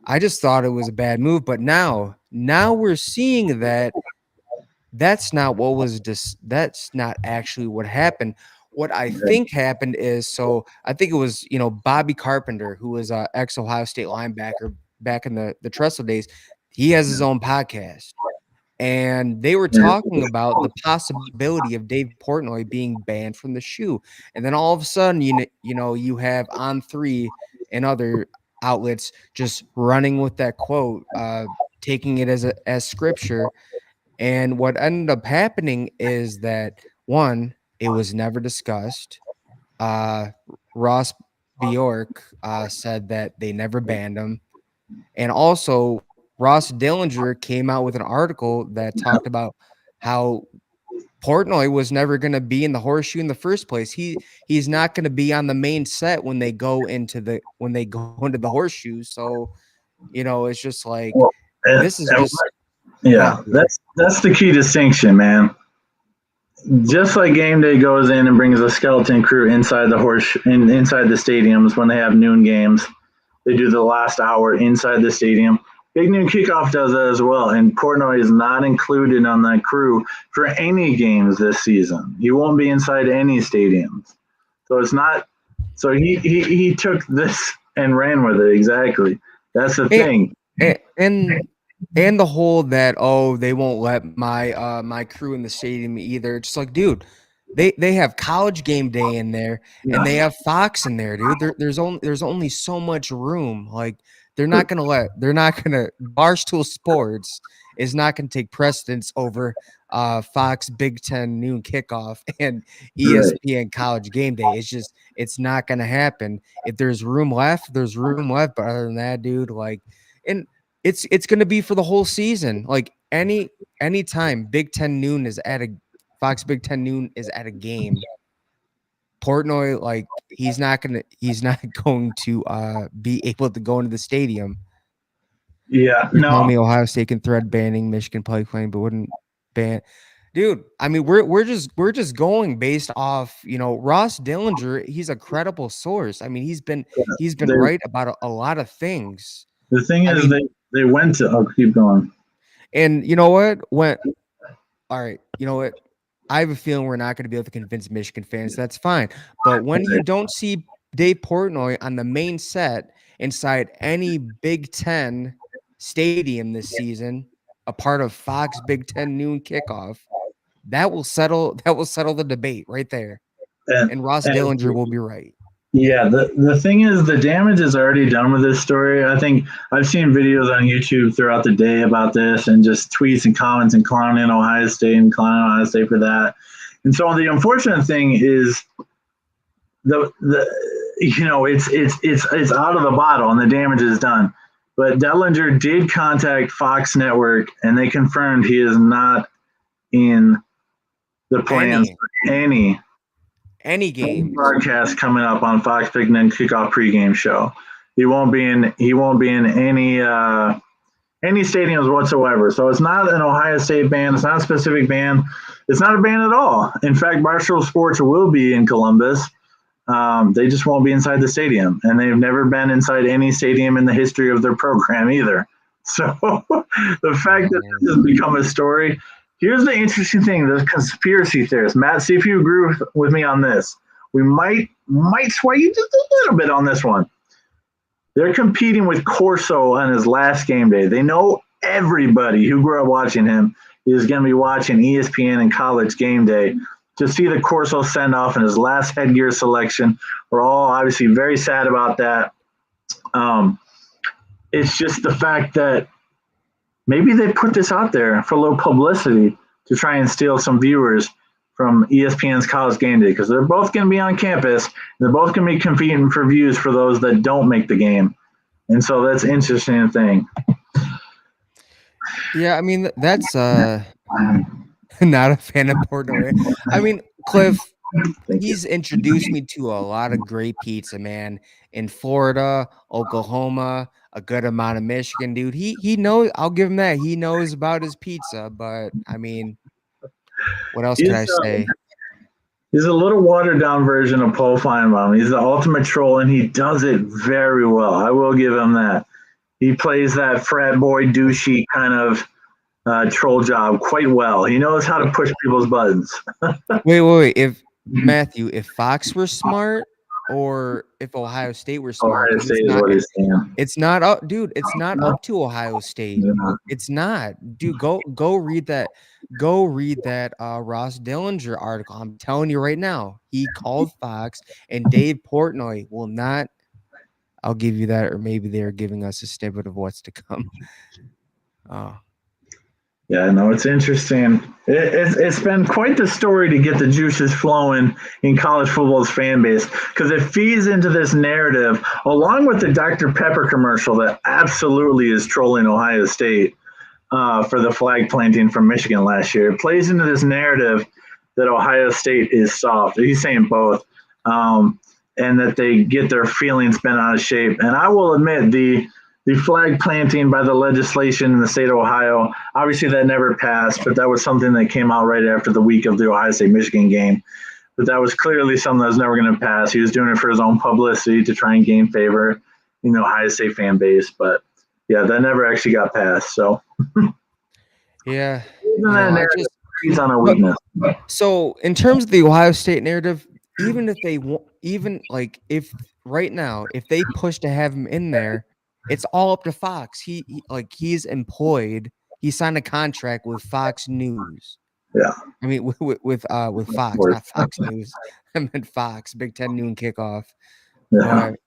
I just thought it was a bad move, but now we're seeing that that's not actually what happened. What I think happened is, so I think it was, Bobby Carpenter, who was a ex Ohio State linebacker back in the Tressel days. He has his own podcast, and they were talking about the possibility of Dave Portnoy being banned from the shoe. And then all of a sudden, you have On3 and other outlets just running with that quote, taking it as scripture. And what ended up happening is that, one, it was never discussed. Uh, Ross Bjork said that they never banned him, and also Ross Dillinger came out with an article that talked about how Portnoy was never going to be in the horseshoe in the first place. He's not going to be on the main set when they go into the horseshoe. So, it's just like Well, and, this is and just yeah, God, dude. that's the key distinction, man. Just like game day goes in and brings a skeleton crew inside the inside the stadiums when they have noon games. They do the last hour inside the stadium. Big Noon Kickoff does that as well, and Portnoy is not included on that crew for any games this season. He won't be inside any stadiums. So it's not. So he took this and ran with it exactly. That's the And, thing. and the whole that, oh, they won't let my crew in the stadium either. It's just like, dude, they have College Game Day in there and they Yeah, have Fox in there, dude. There's only so much room. Like they're not gonna Barstool Sports is not gonna take precedence over Fox Big Ten noon kickoff and right. ESPN College Game Day. It's not gonna happen. If there's room left, there's room left. But other than that, dude, like, and it's going to be for the whole season. Like anytime Big Ten noon is at a Fox Big Ten noon is at a game, Portnoy, like, he's not going to be able to go into the stadium. Yeah, You're telling no, me Ohio State can thread banning Michigan play claim, but wouldn't ban, dude. I mean, we're just going based off, Ross Dillinger. He's a credible source. I mean, he's been they, right about a lot of things. the thing I is mean, they went to. Oh, keep going. and you know what? All right, you know what? I have a feeling we're not going to be able to convince Michigan fans. That's fine. But when you don't see Dave Portnoy on the main set inside any Big Ten stadium this season, a part of Fox Big Ten noon kickoff, that will settle the debate right there. And, And Ross and Dillinger will be right. yeah, the thing is, the damage is already done with this story. I think I've seen videos on YouTube throughout the day about this, and just tweets and comments and clowning Ohio State and clowning Ohio State for that. And so the unfortunate thing is the it's out of the bottle and the damage is done. But Dellinger did contact Fox Network, and they confirmed he is not in the plans Any for any games. broadcast coming up on Fox Big Ten Kickoff pregame show. He won't be in any stadiums whatsoever. So it's not an Ohio State ban. It's not a specific ban. It's not a ban at all. In fact, Barstool Sports will be in Columbus. They just won't be inside the stadium, and they've never been inside any stadium in the history of their program either. So the fact that Man. this has become a story. Here's the interesting thing: the conspiracy theorists. Matt, see if you agree with me on this. We might sway you just a little bit on this one. They're competing with Corso on his last game day. They know everybody who grew up watching him is going to be watching ESPN and College Game Day to see the Corso send off in his last headgear selection. We're all obviously very sad about that. It's just the fact that maybe they put this out there for a little publicity to try and steal some viewers from ESPN's College Game Day, because they're both going to be on campus. And they're both going to be competing for views for those that don't make the game. And so that's an interesting thing. Yeah, I mean that's not a fan of Portnoy. I mean, Cliff, Thank you. he's introduced me to a lot of great pizza, man. In Florida, Oklahoma, a good amount of Michigan, dude. He knows. I'll give him that. He knows about his pizza, but I mean, what else could I He's say? he's a little watered down version of Paul Feinbaum. He's the ultimate troll, and he does it very well. I will give him that. He plays that frat boy douchey kind of troll job quite well. He knows how to push people's buttons. Wait. If Matthew, if Fox were smart, or if Ohio State were smart, Ohio because State is what he's saying. it's not up, dude. It's not No, up to Ohio State. they're not. It's not, dude. Go read that. Go read that Ross Dillinger article. I'm telling you right now, he called Fox, and Dave Portnoy will not. I'll give you that, or maybe they're giving us a snippet of what's to come. Uh, Yeah, no, it's interesting. It's been quite the story to get the juices flowing in college football's fan base because it feeds into this narrative along with the Dr. Pepper commercial that absolutely is trolling Ohio State for the flag planting from Michigan last year. It plays into this narrative that Ohio State is soft. He's saying both, and that they get their feelings bent out of shape. And I will admit the flag planting by the legislation in the state of Ohio, obviously that never passed, but that was something that came out right after the week of the Ohio State Michigan game. But that was clearly something that was never going to pass. He was doing it for his own publicity to try and gain favor in the Ohio State fan base. But yeah, that never actually got passed. So Yeah, he's on a weakness. So in terms of the Ohio State narrative, even if they if right now if they push to have him in there, it's all up to Fox. He's employed. He signed a contract with Fox News. Yeah. I mean with Fox, not Fox News. I meant Fox, Big Ten noon kickoff. Yeah. But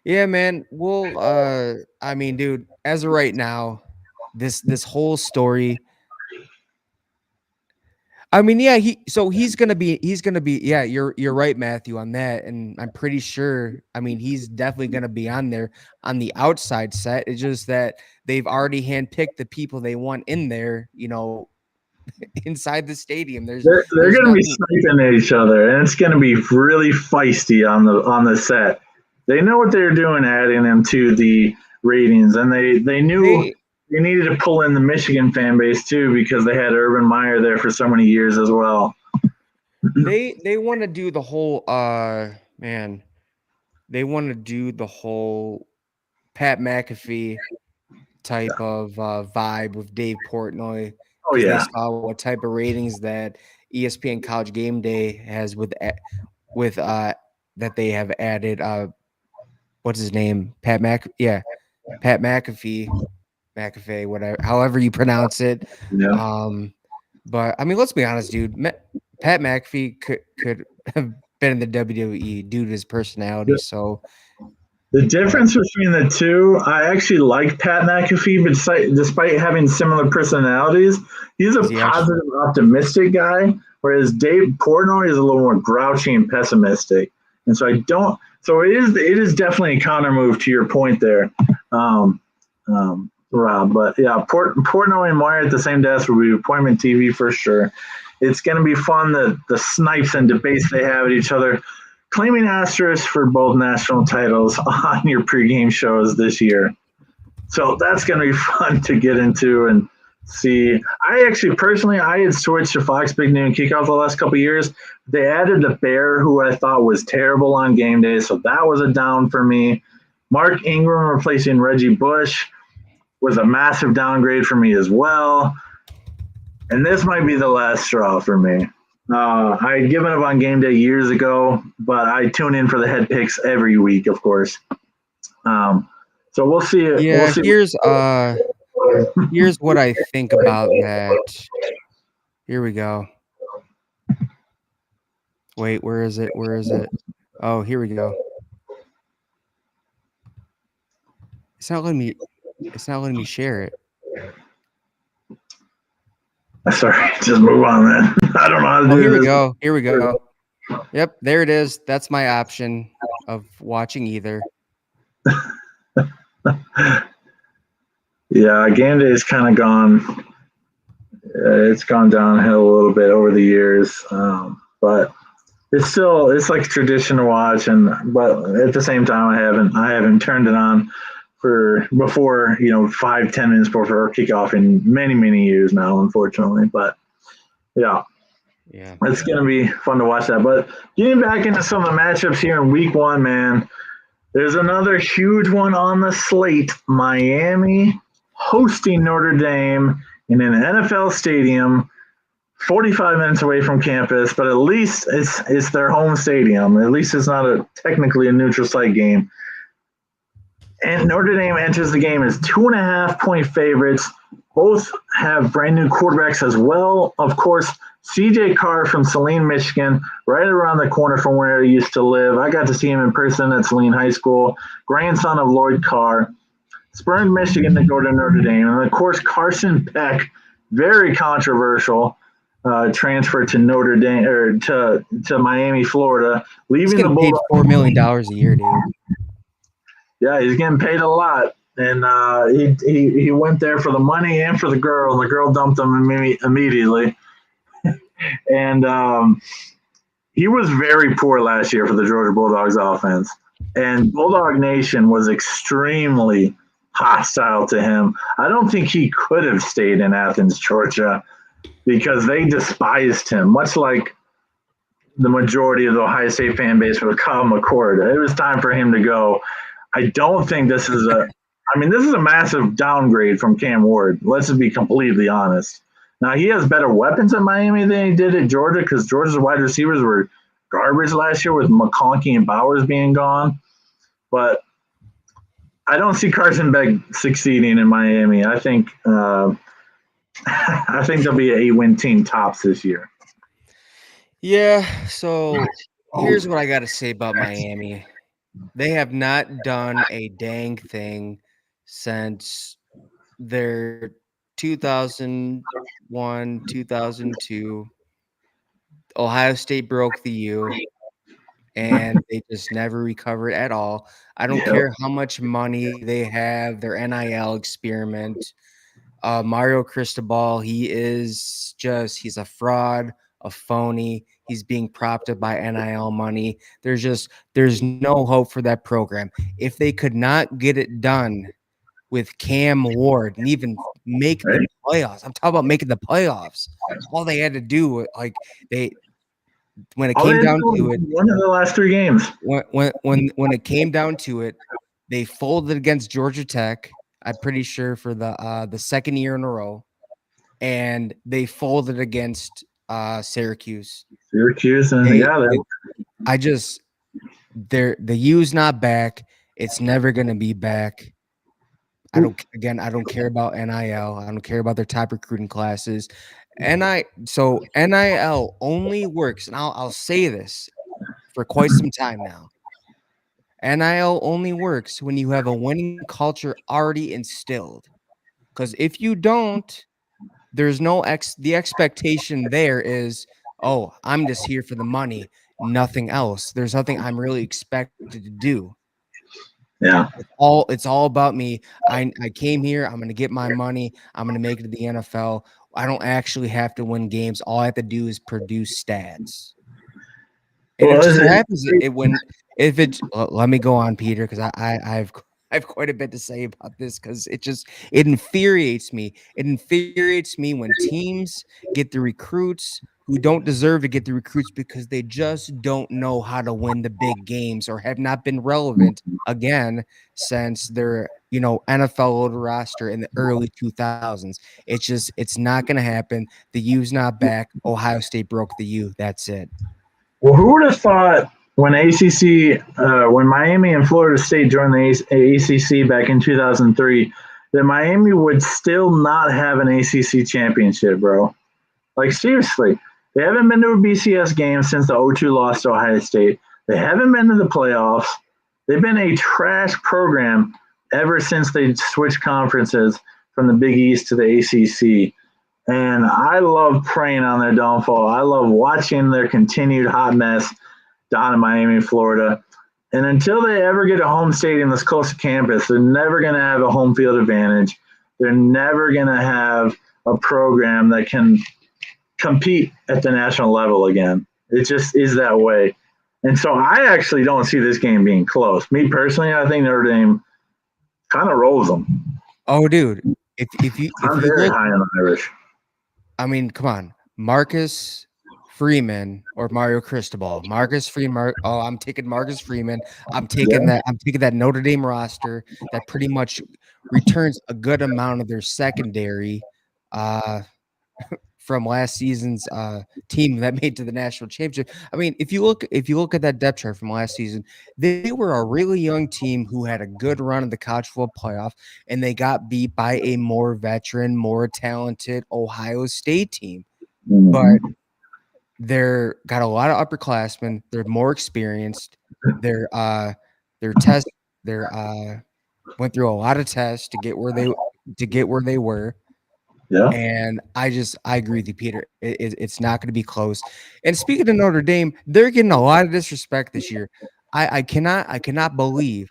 yeah, man. I mean, dude, as of right now, this whole story. I mean, yeah, he's gonna be yeah, you're right, Matthew, on that. And I'm pretty sure, I mean, he's definitely gonna be on there on the outside set. It's just that they've already handpicked the people they want in there, inside the stadium. They're There's going to be nothing. sniping at each other, and it's going to be really feisty on the set. They know what they're doing, adding them to the ratings, and they knew They they needed to pull in the Michigan fan base too because they had Urban Meyer there for so many years as well. they want to do the whole man. They want to do the whole Pat McAfee type of vibe with Dave Portnoy Oh because they yeah, saw what type of ratings that ESPN College Game Day has with that they have added what's his name, Pat McAfee, whatever, however you pronounce it. yeah. But I mean, let's be honest, dude. Pat McAfee could have been in the WWE due to his personality. So, The but difference between the two, I actually like Pat McAfee, but despite having similar personalities, he's a is he actually? positive, optimistic guy, whereas Dave Portnoy is a little more grouchy and pessimistic. And so I don't. So it is definitely a counter move to your point there, Rob. But yeah, Portnoy and Meyer at the same desk will be appointment TV for sure. It's going to be fun the snipes and debates they have at each other claiming asterisks for both national titles on your pregame shows this year. So that's going to be fun to get into and see. I actually personally, I had switched to Fox Big Noon Kickoff the last couple of years. They added the Bear, who I thought was terrible on game day, so that was a down for me. Mark Ingram replacing Reggie Bush was a massive downgrade for me as well. And this might be the last straw for me. I had given up on game day years ago, but I tune in for the head picks every week, of course. So we'll see it. We'll Yeah, see. here's what I think about that. Here we go. Wait, where is it? Where is it? Oh, here we go. It's not letting me share it. Sorry, just move on then. I don't know how to do Here we this. go. Here we go. Yep, there it is. That's my option of watching either. Yeah, game day is kind of gone. It's gone downhill a little bit over the years, but it's like a tradition to watch. But at the same time, I haven't turned it on for before 5-10 minutes before kickoff in many years now, unfortunately. But yeah. Yeah, It's going to be fun to watch that. But getting back into some of the matchups here in week one, man, there's another huge one on the slate. Miami hosting Notre Dame in an NFL stadium, 45 minutes away from campus, but at least it's their home stadium. At least it's not technically a neutral site game. And Notre Dame enters the game as 2.5-point favorites. Both have brand new quarterbacks as well. Of course, CJ Carr from Saline, Michigan, right around the corner from where he used to live. I got to see him in person at Saline High School. Grandson of Lloyd Carr. Spurned Michigan to go to Notre Dame. And of course, Carson Beck very controversial transfer to Notre Dame or to Miami, Florida, He's leaving the getting paid $4 million Bulldogs. a year, dude. Yeah, he's getting paid a lot, and he went there for the money and for the girl, and the girl dumped him immediately. And he was very poor last year for the Georgia Bulldogs offense, and Bulldog Nation was extremely hostile to him. I don't think he could have stayed in Athens, Georgia, because they despised him, much like the majority of the Ohio State fan base with Kyle McCord. It was time for him to go. I don't think this is a. I mean, this is a massive downgrade from Cam Ward. Let's just be completely honest. Now he has better weapons at Miami than he did at Georgia because Georgia's wide receivers were garbage last year with McConkey and Bowers being gone. But I don't see Carson Beck succeeding in Miami. I think I think they'll be an 8-win team tops this year. Yeah, so here's what I got to say about Miami. They have not done a dang thing since their 2001, 2002. Ohio State broke the U, and they just never recovered at all. I don't Yep. care how much money they have, their NIL experiment. Mario Cristobal, he's a fraud, a phony. He's being propped up by NIL money. There's no hope for that program. If they could not get it done with Cam Ward and even make the Right? playoffs, I'm talking about making the playoffs. All they had to do, like they when it All they came had to down do was to it, win the last 3 games. when it came down to it, they folded against Georgia Tech. I'm pretty sure for the second year in a row, and they folded against Syracuse. Syracuse and They, yeah, they I just the U's not back. It's never gonna be back. I don't care about NIL. I don't care about their top recruiting classes. NIL only works, and I'll say this for quite some time now. NIL only works when you have a winning culture already instilled. Because if you don't, there's no the expectation there is, oh, I'm just here for the money, nothing else. There's nothing I'm really expected to do. yeah. It's all about me. I came here, I'm gonna get my money, I'm gonna make it to the NFL. I don't actually have to win games. All I have to do is produce stats. And it Well, just so happens that it when if it let me go on, Peter, because I've quite a bit to say about this because it infuriates me. It infuriates me when teams get the recruits who don't deserve to get the recruits because they just don't know how to win the big games or have not been relevant again since their NFL roster in the early 2000s. It's not going to happen. The U's not back. Ohio State broke the U. That's it. well, who would have thought when when Miami and Florida State joined the ACC back in 2003, that Miami would still not have an ACC championship, bro? Like seriously, they haven't been to a BCS game since the 0-2 loss to Ohio State. They haven't been to the playoffs. They've been a trash program ever since they switched conferences from the Big East to the ACC. And I love preying on their downfall. I love watching their continued hot mess down in Miami, Florida. And until they ever get a home stadium that's close to campus, they're never going to have a home field advantage. They're never going to have a program that can compete at the national level again. It just is that way. And so I actually don't see this game being close. Me personally, I think Notre Dame kind of rolls them. Oh, dude, if I'm you very look, high on the Irish. I mean, come on, Marcus Freeman or Mario Cristobal. Marcus Freeman. Oh, I'm taking Marcus Freeman. Yeah. I'm taking that Notre Dame roster that pretty much returns a good amount of their secondary. Uh, from last season's team that made to the national championship. I mean, if you look at that depth chart from last season, they were a really young team who had a good run in the college football playoff, and they got beat by a more veteran, more talented Ohio State team. But Mm-hmm. they're got a lot of upperclassmen. They're more experienced. They're their test. They're went through a lot of tests to get where they were. Yeah. And I agree with you, Peter. It's not going to be close. And speaking of Notre Dame, they're getting a lot of disrespect this year. I cannot believe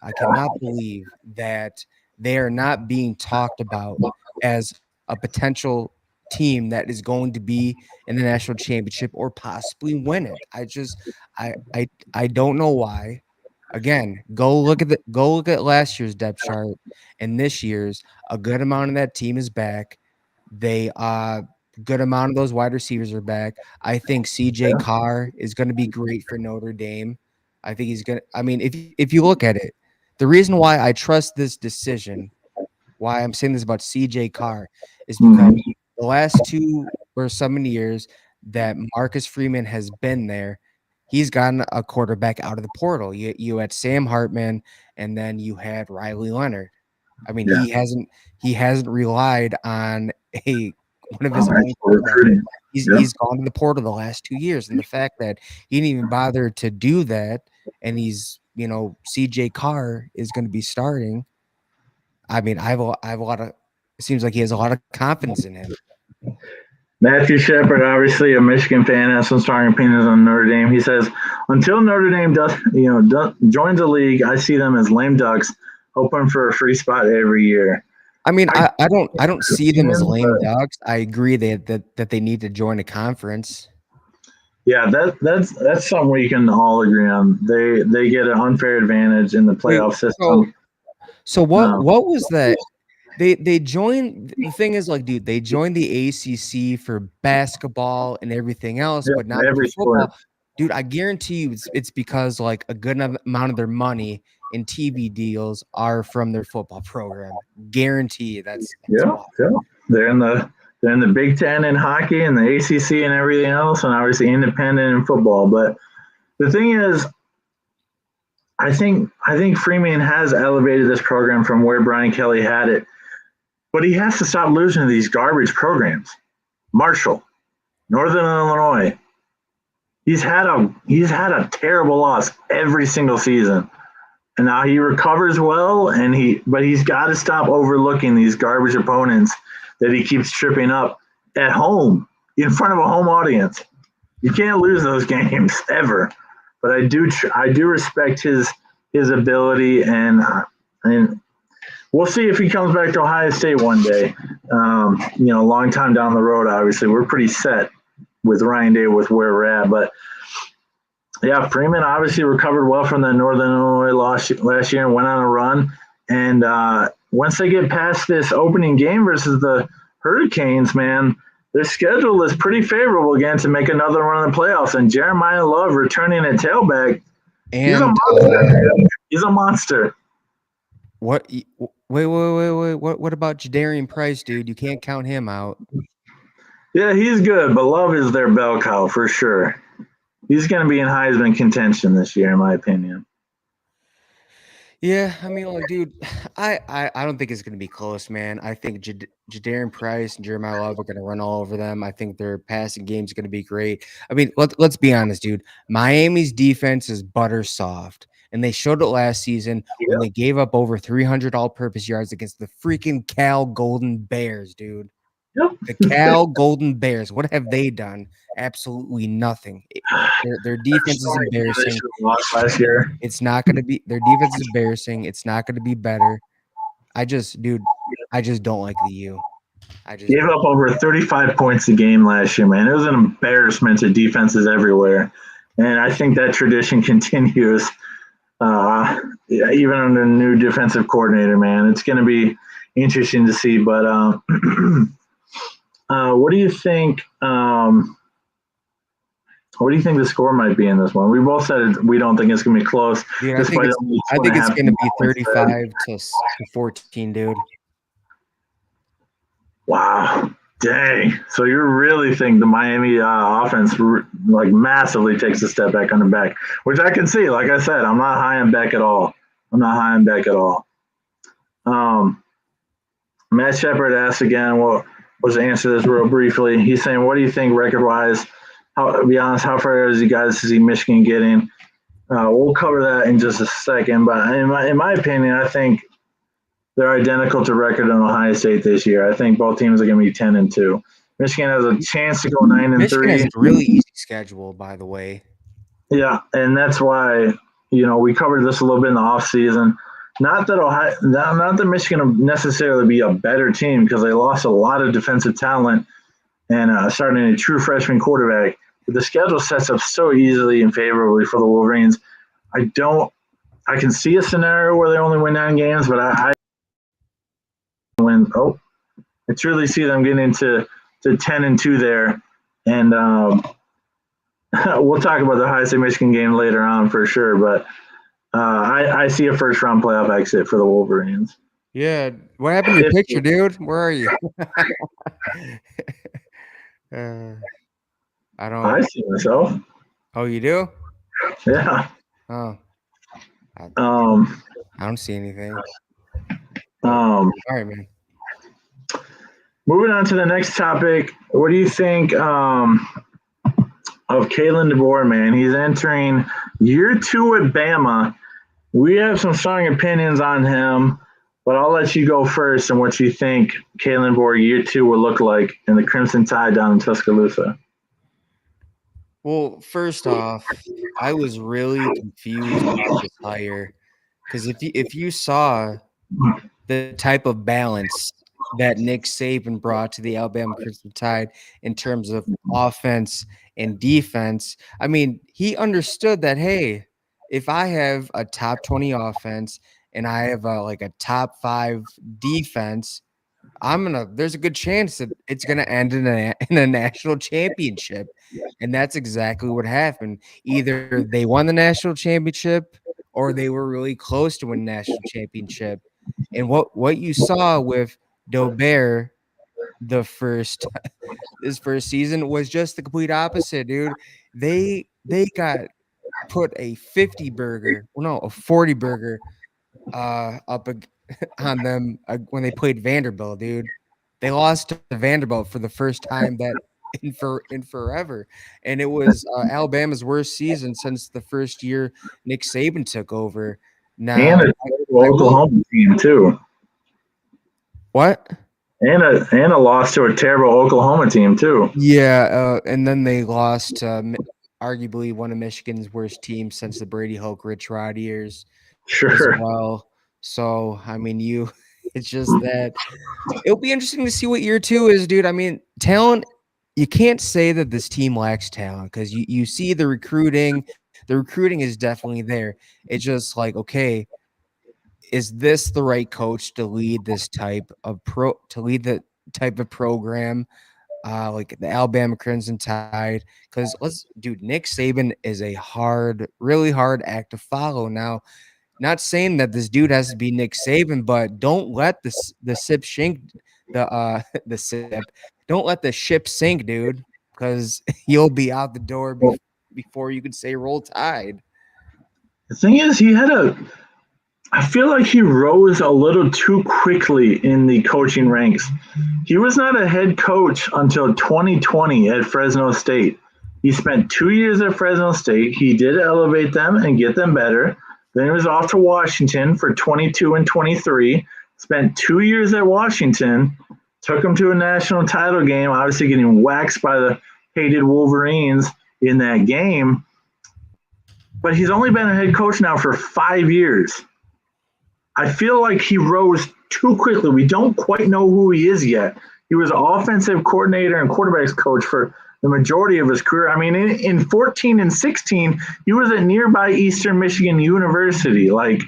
that they are not being talked about as a potential team that is going to be in the national championship or possibly win it. I I I don't know why. Again, go look at last year's depth chart and this year's. A good amount of that team is back. They good amount of those wide receivers are back. I think CJ Yeah. Carr is going to be great for Notre Dame. I think he's going to I mean, if you look at it, the reason why I trust this decision, why I'm saying this about CJ Carr is because Mhm. the last 2 or so many years that Marcus Freeman has been there, he's gotten a quarterback out of the portal. You had Sam Hartman and then you had Riley Leonard. I mean, Yeah. he hasn't relied on a one of his own Actual quarterbacks. recruiting. Yeah. He's gone to the portal the last 2 years, and the fact that he didn't even bother to do that, and he's CJ Carr is going to be starting. I mean, I have a lot of. It seems like he has a lot of confidence in him. Matthew Shepard, obviously a Michigan fan, has some strong opinions on Notre Dame. He says, "Until Notre Dame joins the league, I see them as lame ducks, hoping for a free spot every year." I mean, I I don't see them as lame but ducks. I agree that they need to join a conference. yeah, that's something we can all agree on. They get an unfair advantage in the Wait, playoff so system. what Um, was that? They joined the thing is like, dude, they joined the ACC for basketball and everything else, yeah, but not for every football. sport. Dude, I guarantee you it's because like a good amount of their money in TV deals are from their football program. Guarantee you that's Yeah, why. yeah. They're in the they're in the Big Ten in hockey and the ACC and everything else, and obviously independent in football. But the thing is, I think Freeman has elevated this program from where Brian Kelly had it, but he has to stop losing to these garbage programs. Marshall, Northern Illinois. He's had a terrible loss every single season. And now he recovers well, but he's got to stop overlooking these garbage opponents that he keeps tripping up at home in front of a home audience. You can't lose those games ever. But I do respect his ability, and we'll see if he comes back to Ohio State one day. A long time down the road. Obviously, we're pretty set with Ryan Day with where we're at, but yeah, Freeman obviously recovered well from the Northern Illinois loss last year and went on a run. And once they get past this opening game versus the Hurricanes, man, their schedule is pretty favorable again to make another run in the playoffs. And Jeremiah Love returning at tailback, he's a And monster. He's a monster. wait. What about Jadarian Price, dude? You can't count him out. Yeah, he's good, but Love is their bell cow for sure. He's going to be in Heisman contention this year, in my opinion. Yeah, I mean, like, dude, I don't think it's gonna be close, man. I think Jadarian Price and Jeremiah Love are gonna run all over them. I think their passing game's gonna be great. I mean, let's be honest, dude. Miami's defense is butter soft, and they showed it last season when they gave up over 300 all-purpose yards against the freaking Cal Golden Bears, dude. The Yep. Cal Golden Bears. What have they done? Absolutely nothing. Their defense is They embarrassing. should have lost last year. It's not gonna be their defense is embarrassing. It's not gonna be better. Dude, I just don't like the U. I just Gave don't. up over 35 points a game last year, man. It was an embarrassment to defenses everywhere. And I think that tradition continues, yeah, even under the new defensive coordinator, man. It's going to be interesting to see. But what do you think? What do you think the score might be in this one? We both said we don't think it's going to be close, Dude, despite only I two and think a it's half gonna be points there. 35 to 14, dude. Wow. Dang. So you really think the Miami offense like massively takes a step back on the back, which I can see. Like I said, I'm not high on Beck at all. I'm not high on Beck at all. Um, Matt Shepard asked again, what was the answer to this real briefly? He's saying, what do you think record wise? How, to be honest, how far is you guys to see Michigan getting? We'll cover that in just a second. But in my opinion, I think they're identical to record in Ohio State this year. I think both teams are going to be 10-2. Michigan has a chance to go 9-3. Michigan has a really easy schedule, by the way. Yeah, and that's why we covered this a little bit in the offseason. Not that Michigan will necessarily be a better team because they lost a lot of defensive talent and starting a true freshman quarterback. But the schedule sets up so easily and favorably for the Wolverines. I can see a scenario where they only win 9 games, but I truly see them getting to 10-2 there, and we'll talk about the Ohio State Michigan game later on for sure. But I see a first round playoff exit for the Wolverines. Yeah, what happened to your picture, dude? Where are you? I don't. I see myself. Oh, you do? Yeah. Oh. I don't see anything. All right, man. Moving on to the next topic. What do you think of Kalen DeBoer, man? He's entering year 2 at Bama. We have some strong opinions on him, but I'll let you go first and what you think Kalen DeBoer year 2 will look like in the Crimson Tide down in Tuscaloosa. Well, first off, I was really confused about this hire because if you saw the type of balance that Nick Saban brought to the Alabama Crimson Tide in terms of offense and defense, I mean, he understood that, hey, if I have a top 20 offense and I have a top 5 defense, there's a good chance that it's gonna end in a national championship. And that's exactly what happened. Either they won the national championship or they were really close to win national championship. And what you saw with Dobert his first season was just the complete opposite, dude. They got put a 40 burger up on them when they played Vanderbilt, dude. They lost to Vanderbilt for the first time that in forever, and it was Alabama's worst season since the first year Nick Saban took over. Now, And a Oklahoma team too. What? And a loss to a terrible Oklahoma team too. Yeah, and then they lost arguably one of Michigan's worst teams since the Brady Hoke Rich Rod years. Sure. As well. So I mean, it's just that it'll be interesting to see what year 2 is, dude. I mean, talent. You can't say that this team lacks talent because you see the recruiting. The recruiting is definitely there. It's just like, okay, is this the right coach to lead this type of program? Like the Alabama Crimson Tide, because Nick Saban is a really hard act to follow. Now, not saying that this dude has to be Nick Saban, but don't let the ship sink. The ship. Don't let the ship sink, dude, because you'll be out the door before you could say roll tide. The thing is, I feel like he rose a little too quickly in the coaching ranks. He was not a head coach until 2020 at Fresno State. He spent 2 years at Fresno State. He did elevate them and get them better. Then he was off to Washington for 22 and 23. Spent 2 years at Washington. Took them to a national title game, obviously getting waxed by the hated Wolverines in that game. But he's only been a head coach now for 5 years. I feel like he rose too quickly. We don't quite know who he is yet. He was offensive coordinator and quarterbacks coach for the majority of his career. I mean, in 14 and 16, he was at nearby Eastern Michigan University. Like,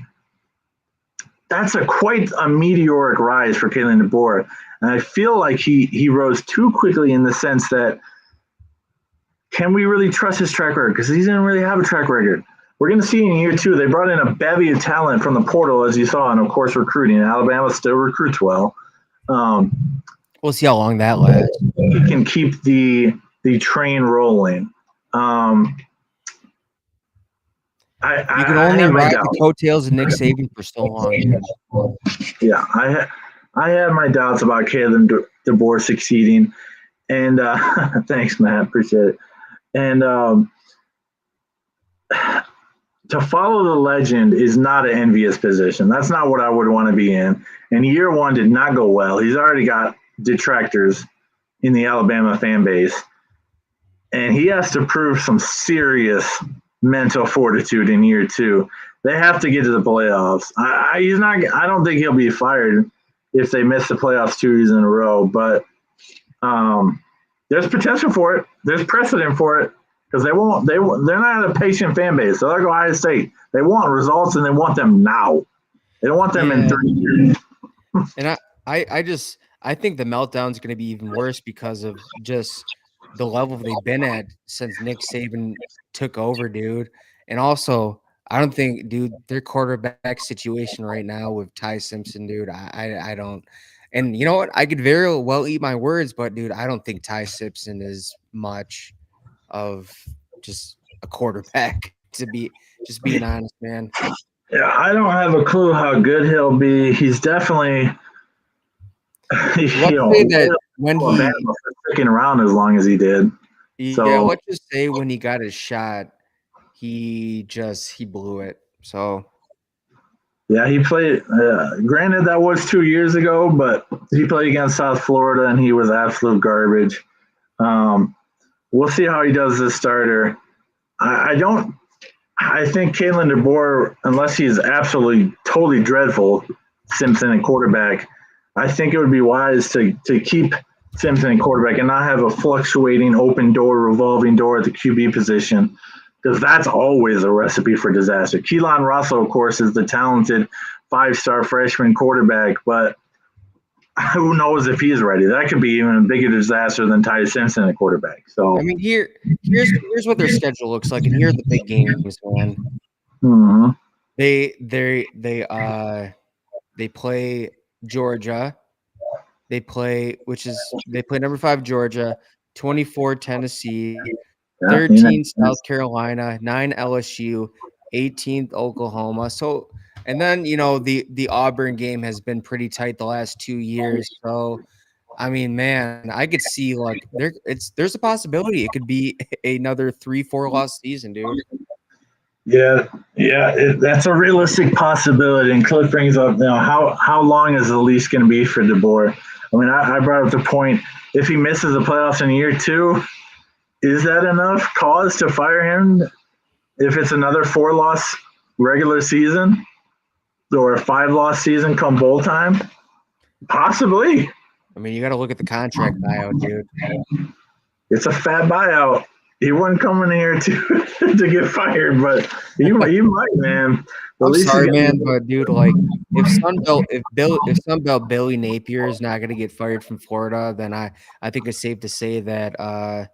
that's quite a meteoric rise for Kalen DeBoer. And I feel like he rose too quickly in the sense that, can we really trust his track record? Because he doesn't really have a track record. We're going to see in year 2, they brought in a bevy of talent from the portal, as you saw, and of course recruiting. Alabama still recruits well. We'll see how long that lasts. He can keep the train rolling. You can only ride the coattails of Nick Saban for so long, dude. Yeah, I have my doubts about Kalen DeBoer succeeding. And thanks, Matt. Appreciate it. And to follow the legend is not an envious position. That's not what I would want to be in. And year one did not go well. He's already got detractors in the Alabama fan base, and he has to prove some serious mental fortitude in year two. They have to get to the playoffs. He's not. I don't think he'll be fired if they miss the playoffs 2 years in a row. But there's potential for it. There's precedent for it because they won't. They're not a patient fan base. They're like Ohio State. They want results and they want them now. They don't want them in 3 years. And I think the meltdown's going to be even worse because of just the level they've been at since Nick Saban took over, dude. And also, I don't think, dude, their quarterback situation right now with Ty Simpson, dude, I don't. And you know what? I could very well eat my words, but dude, I don't think Ty Simpson is much of just a quarterback to be just being honest, man. Yeah, I don't have a clue how good he'll be. He's definitely, Let's say that when he sticking around as long as he did. Yeah, let's just say when he got his shot, he blew it. So yeah, he played. Granted, that was 2 years ago, but he played against South Florida and he was absolute garbage. We'll see how he does this starter. I don't. I think Kalen DeBoer, unless he's absolutely totally dreadful, Simpson and quarterback, I think it would be wise to keep Simpson and quarterback and not have a fluctuating open door, revolving door at the QB position, because that's always a recipe for disaster. Keelan Russell, of course, is the talented 5-star freshman quarterback, but who knows if he's ready? That could be even a bigger disaster than Ty Simpson at quarterback. So I mean, here's what their schedule looks like, and here are the big games, man. Mm-hmm. They play Georgia. They play number 5 Georgia, 24 Tennessee, 13 South Carolina, 9 LSU, 18th Oklahoma. So, and then the Auburn game has been pretty tight the last 2 years. So, I mean, man, I could see like there's a possibility it could be another 3-4 loss season, dude. Yeah, that's a realistic possibility. And Cliff brings up, how long is the leash going to be for DeBoer? I mean, I brought up the point: if he misses the playoffs in year two, is that enough cause to fire him? If it's another 4-loss regular season or a 5-loss season come bowl time, possibly. I mean, you got to look at the contract buyout, dude. It's a fat buyout. He wasn't coming here to get fired, but you might, man. I'm sorry, man, but dude, like if Sunbelt Billy Napier is not going to get fired from Florida, then I think it's safe to say that I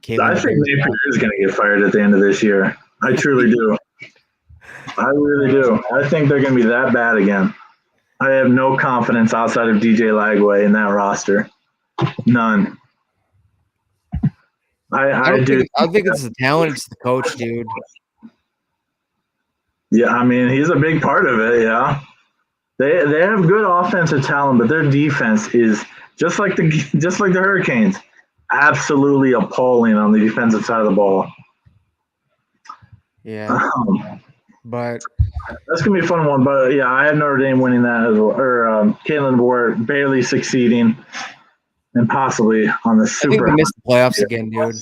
think Napier is going to get fired at the end of this year. I truly do. I really do. I think they're going to be that bad again. I have no confidence outside of DJ Lagway in that roster. None. I do. I don't think it's the talent; it's the coach, dude. Yeah, I mean he's a big part of it. Yeah, they have good offensive talent, but their defense is just like the Hurricanes, absolutely appalling on the defensive side of the ball. Yeah, but that's gonna be a fun one. But yeah, I have Notre Dame winning that as well, or Caitlin Ward barely succeeding, and possibly on the super. I think they missed the playoffs again, dude.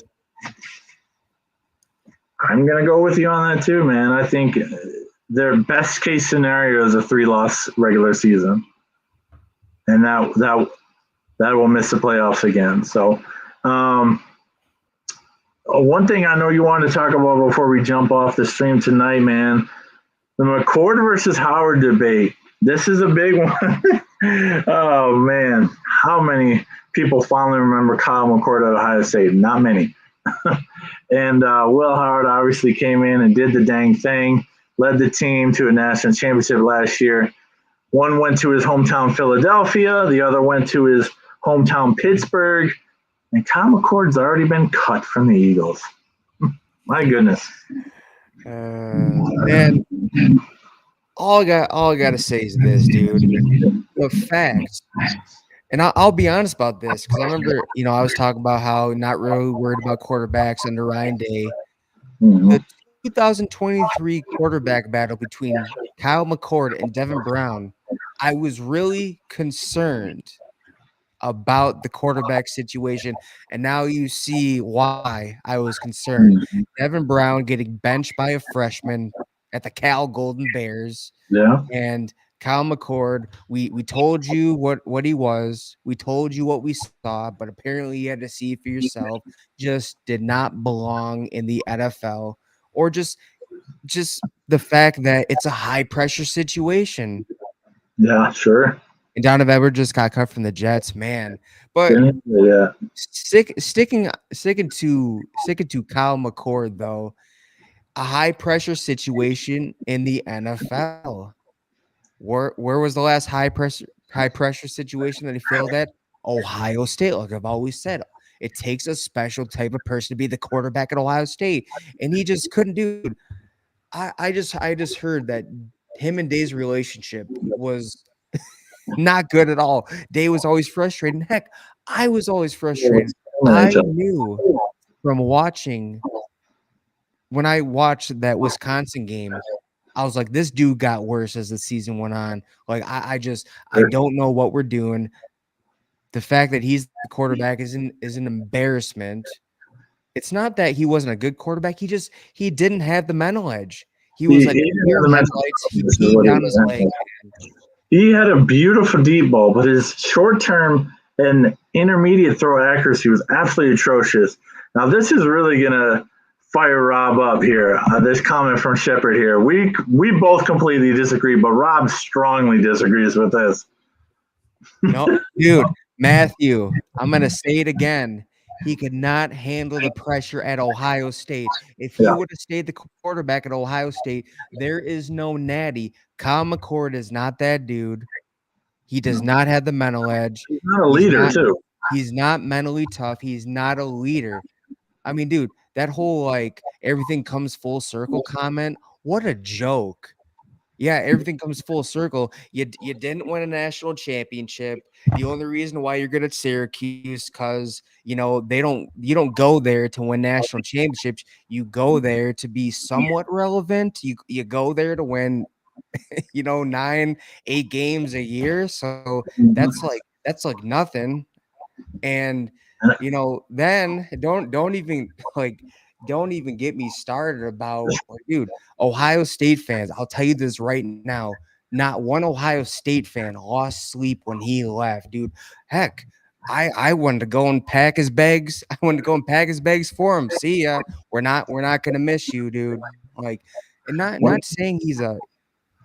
I'm gonna go with you on that too, man. I think their best case scenario is a 3-loss regular season, and that will miss the playoffs again. So, one thing I know you wanted to talk about before we jump off the stream tonight, man, the McCord versus Howard debate. This is a big one. Oh man, how many people fondly remember Kyle McCord at Ohio State? Not many. And Will Howard obviously came in and did the dang thing, led the team to a national championship last year. One went to his hometown Philadelphia, the other went to his hometown Pittsburgh, and Kyle McCord's already been cut from the Eagles. My goodness. Man, all I got to say is this, dude. The facts. And I'll be honest about this because I remember, I was talking about how not really worried about quarterbacks under Ryan Day. Mm-hmm. The 2023 quarterback battle between Kyle McCord and Devin Brown, I was really concerned about the quarterback situation, and now you see why I was concerned. Mhm. Devin Brown getting benched by a freshman at the Cal Golden Bears, Yeah. and Kyle McCord. We told you what he was. We told you what we saw, but apparently you had to see for yourself. Just did not belong in the NFL, or just the fact that it's a high pressure situation. Yeah. Sure. And Donovan Edwards just got cut from the Jets, man. But Yeah. sticking to Kyle McCord though, a high pressure situation in the NFL. Where was the last high pressure situation that he failed at? Ohio State. Like I've always said, it takes a special type of person to be the quarterback at Ohio State, and he just couldn't do. I just heard that him and Day's relationship was not good at all. Day was always frustrated. Heck, I was always frustrated. I knew from watching when I watched that Wisconsin game, I was like, this dude got worse as the season went on. Like, I don't know what we're doing. The fact that he's the quarterback is an embarrassment. It's not that he wasn't a good quarterback. He didn't have the mental edge. He He was like didn't deer have the mental headlights. He toughness is peed what he down his leg. was. He had a beautiful deep ball, but his short term and intermediate throw accuracy was absolutely atrocious. Now, this is really going to fire Rob up here. This comment from Shepard here. We both completely disagree, but Rob strongly disagrees with this. No, dude, Matthew, I'm gonna say it again. He could not handle the pressure at Ohio State. If he Yeah. would have stayed the quarterback at Ohio State, there is no natty. Kyle McCord is not that dude. He does not have the mental edge. He's not a He's leader, not too. he's not mentally tough. He's not a leader. I mean, dude, that whole like everything comes full circle comment, what a joke. Yeah, everything comes full circle. You didn't win a national championship. The only reason why you're good at Syracuse, because you don't go there to win national championships. You go there to be somewhat relevant. You go there to win, 9, 8 games a year. So that's like nothing. And then don't even get me started about like, dude, Ohio State fans. I'll tell you this right now. Not one Ohio State fan lost sleep when he left, dude. Heck, I wanted to go and pack his bags. I wanted to go and pack his bags for him. See ya. We're not gonna miss you, dude. Like, and not saying he's a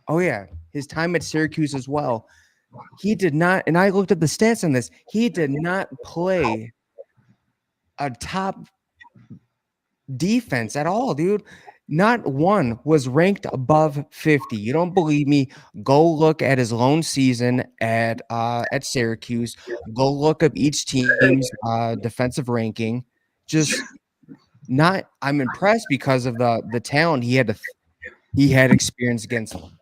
oh yeah, his time at Syracuse as well. He did not, and I looked at the stats on this. He did not play a top defense at all, dude. Not one was ranked above 50. You don't believe me? Go look at his lone season at Syracuse. Go look up each team's defensive ranking. Just not. I'm impressed because of the talent he had experience against him.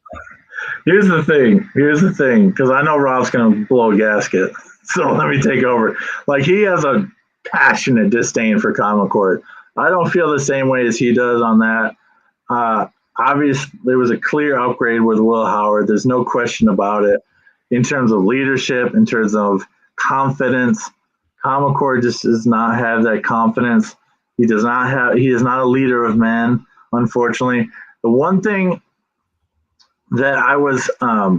Here's the thing. Because I know Rob's going to blow a gasket. So let me take over. Like, he has a passionate disdain for Kyle McCord. I don't feel the same way as he does on that. Obviously, there was a clear upgrade with Will Howard. There's no question about it. In terms of leadership, in terms of confidence, Kyle McCord just does not have that confidence. He is not a leader of men, unfortunately. The one thing that I was I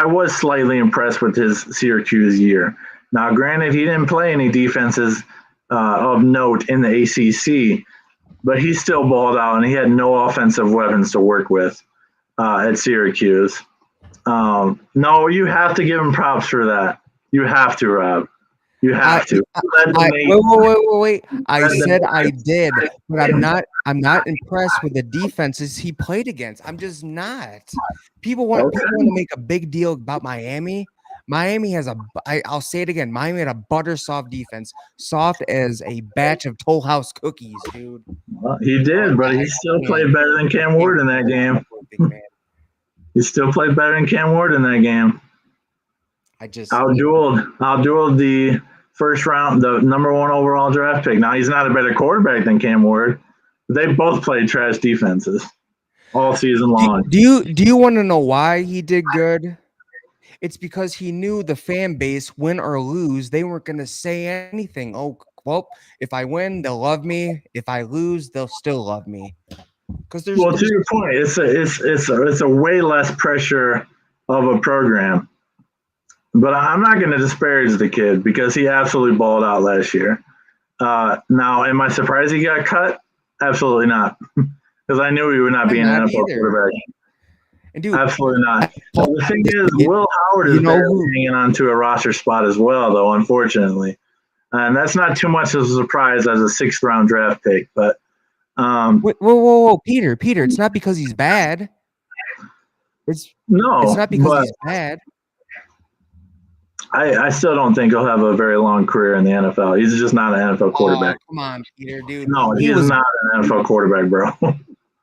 was slightly impressed with his Syracuse year. Now, granted, he didn't play any defenses of note in the ACC, but he still balled out, and he had no offensive weapons to work with at Syracuse. No, you have to give him props for that. You have to, Rob. You have to. Wait. I said I did, but I'm not impressed with the defenses he played against. I'm just not. People want to make a big deal about Miami. Miami has I'll say it again. Miami had a butter soft defense, soft as a batch of Toll House cookies, dude. Well, he did, but he still played better than Cam Ward in that game. He still played better than Cam Ward in that game. I just Outdueled the first round, the number one overall draft pick. Now he's not a better quarterback than Cam Ward. They both played trash defenses all season long. Do you want to know why he did good? It's because he knew the fan base, win or lose, they weren't going to say anything. Oh, well, if I win, they'll love me. If I lose, they'll still love me. Because there's Well, to your point, it's a way less pressure of a program. But I'm not going to disparage the kid because he absolutely balled out last year. Now, am I surprised he got cut? Absolutely not, because I knew he would not be an NFL quarterback. And dude, absolutely not. The thing is, Will Howard is barely hanging on to a roster spot as well, though, unfortunately. And that's not too much of a surprise as a sixth-round draft pick. But whoa, Peter, it's not because he's bad. It's not because he's bad. I still don't think he'll have a very long career in the NFL. He's just not an NFL quarterback. Come on, Peter, dude. No, he is not an NFL quarterback, bro.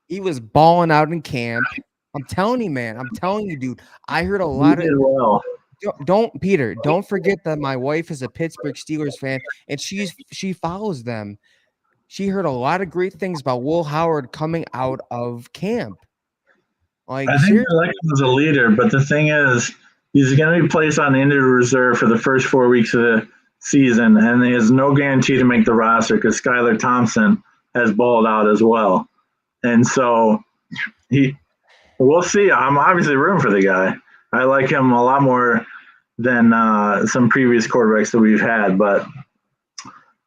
He was balling out in camp. I'm telling you, man. I'm telling you, dude. I heard a lot of. Don't forget that my wife is a Pittsburgh Steelers fan, and she follows them. She heard a lot of great things about Will Howard coming out of camp. Like, I think they like him as a leader, but the thing is, he's going to be placed on injured reserve for the first 4 weeks of the season, and he has no guarantee to make the roster because Skylar Thompson has balled out as well. And so we'll see. I'm obviously rooting for the guy. I like him a lot more than some previous quarterbacks that we've had, but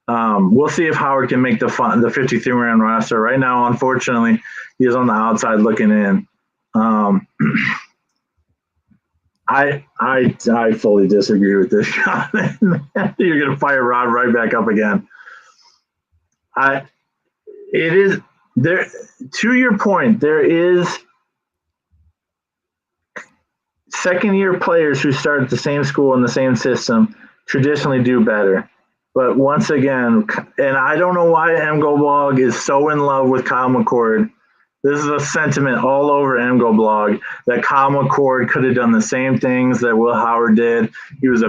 we'll see if Howard can make the 53-man roster. Right now, unfortunately, he is on the outside looking in. I fully disagree with this shot. You're going to fire Rob right back up again. It is there. To your point, there is second-year players who start at the same school in the same system traditionally do better. But once again, and I don't know why MGO Blog is so in love with Kyle McCord. This is a sentiment all over MGO Blog that Kyle McCord could have done the same things that Will Howard did. He was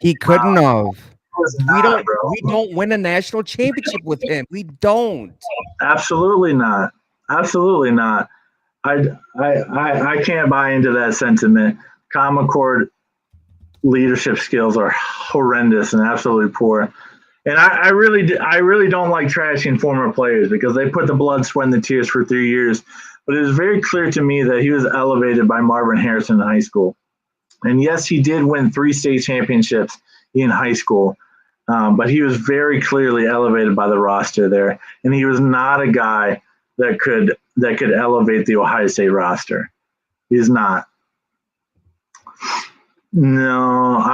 he couldn't have. We don't win a national championship with him. We don't. Absolutely not. Absolutely not. I can't buy into that sentiment. Kyle McCord leadership skills are horrendous and absolutely poor. And I really don't like trashing former players because they put the blood, sweat, and the tears for 3 years. But it was very clear to me that he was elevated by Marvin Harrison in high school. And yes, he did win 3 state championships in high school, but he was very clearly elevated by the roster there. And he was not a guy that could elevate the Ohio State roster. He's not. No.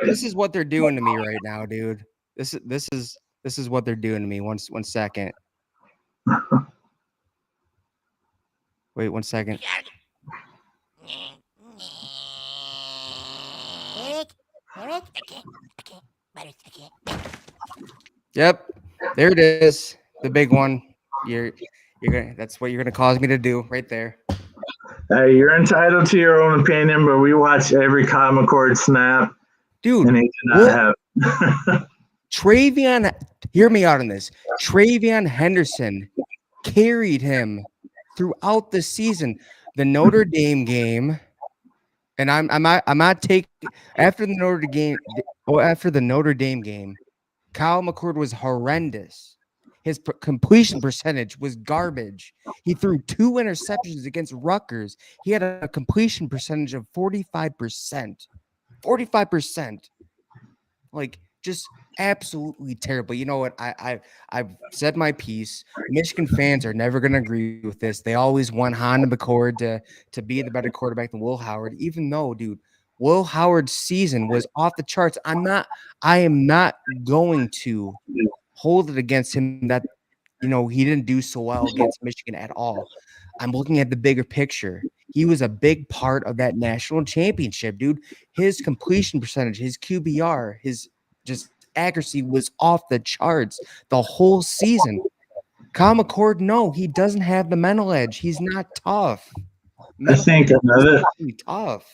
This is what they're doing to me right now, dude. This is what they're doing to me. One second. Wait 1 second. Yep, there it is, the big one. That's what you're gonna cause me to do right there. Hey, you're entitled to your own opinion, but we watch every Kyle McCord snap, dude. And he did not have. Travion, hear me out on this. Travion Henderson carried him throughout the season. The Notre Dame game, and I'm not taking after the Notre Dame game. Kyle McCord was horrendous. His completion percentage was garbage. He threw 2 interceptions against Rutgers. He had a completion percentage of 45%. 45%. Like, just absolutely terrible. You know what? I've said my piece. Michigan fans are never going to agree with this. They always want Honda McCord to be the better quarterback than Will Howard, even though, dude, Will Howard's season was off the charts. I am not going to hold it against him that, he didn't do so well against Michigan at all. I'm looking at the bigger picture. He was a big part of that national championship, dude. His completion percentage, his QBR, his just accuracy was off the charts the whole season. Kyle McCord, no, he doesn't have the mental edge. He's not tough. I think tough.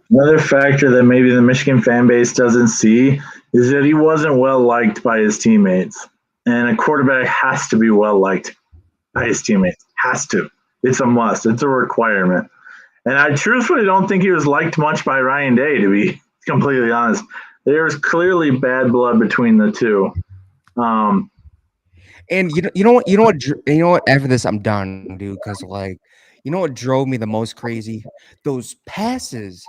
another factor that maybe the Michigan fan base doesn't see is that he wasn't well liked by his teammates. And a quarterback has to be well liked by his teammates. Has to. It's a must. It's a requirement. And I truthfully don't think he was liked much by Ryan Day, to be completely honest. There's clearly bad blood between the two. And you know what? After this, I'm done, dude. Because like, you know what drove me the most crazy? Those passes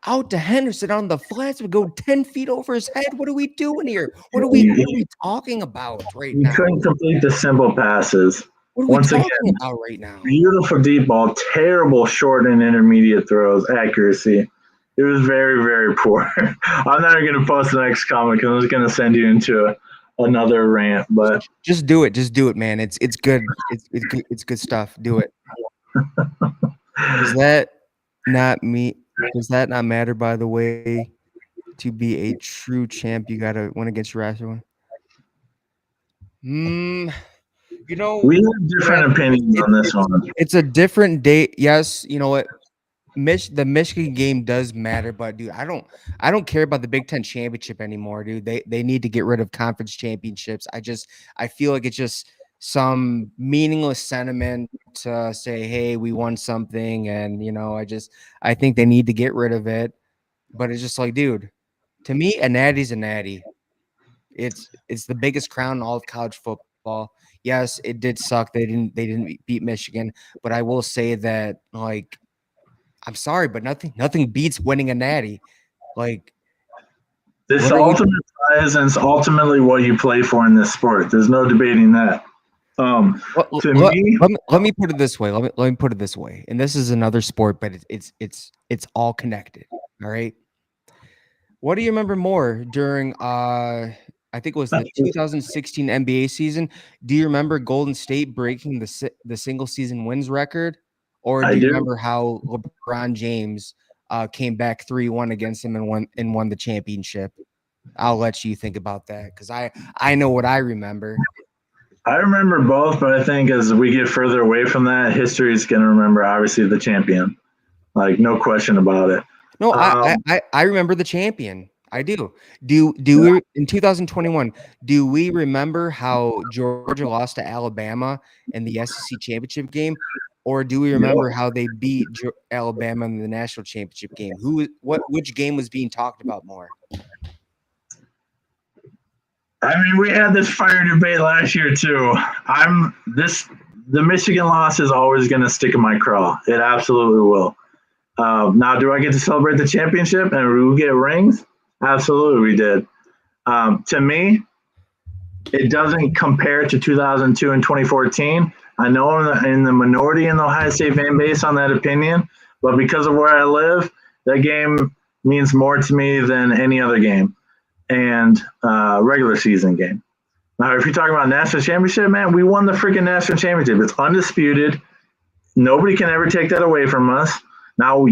out to Henderson on the flats would go 10 feet over his head. What are we doing here? What are we talking about right He now? couldn't complete the simple passes. What are we Once talking again, about right now? beautiful deep ball, terrible short and intermediate throws, accuracy. It was very, very poor. I'm not even going to post the next comment because I'm just going to send you into another rant. But Just do it. Just do it, man. It's good. It's good stuff. Do it. Does that not me? Does that not matter? By the way, to be a true champ, you gotta win against your ass one. You know, we have different opinions on this one. it's a different date. Yes, you know what? The Michigan game does matter, but dude, I don't care about the Big Ten championship anymore, dude. They need to get rid of conference championships. I feel like it's just some meaningless sentiment to say, hey, we won something, and I think they need to get rid of it. But it's just like, dude, to me, a natty's a natty. It's the biggest crown in all of college football. Yes, it did suck. They didn't beat Michigan, but I will say that like I'm sorry, but nothing beats winning a natty. Like This whether you ultimate prize and it's ultimately what you play for in this sport. There's no debating that. To me, let me put it this way. Let me put it this way. And this is another sport, but it's all connected. All right. What do you remember more during I think it was the 2016 NBA season? Do you remember Golden State breaking the single season wins record? Or I do you do. remember how LeBron James came back 3-1 against him and won the championship? I'll let you think about that because I know what I remember. I remember both, but I think as we get further away from that, history is going to remember obviously the champion. Like no question about it. No, Um, I remember the champion. I do. Do we in 2021? Do we remember how Georgia lost to Alabama in the SEC championship game, or do we yep. remember how they beat Alabama in the national championship game? Which game was being talked about more? I mean, we had this fire debate last year too. The Michigan loss is always going to stick in my craw. It absolutely will. Now, do I get to celebrate the championship and we get rings? Absolutely, we did. To me, it doesn't compare to 2002 and 2014. I know I'm in the minority in the Ohio State fan base on that opinion, but because of where I live, that game means more to me than any other game and regular season game. Now, if you're talking about national championship, man, we won the freaking national championship. It's undisputed. Nobody can ever take that away from us. Now,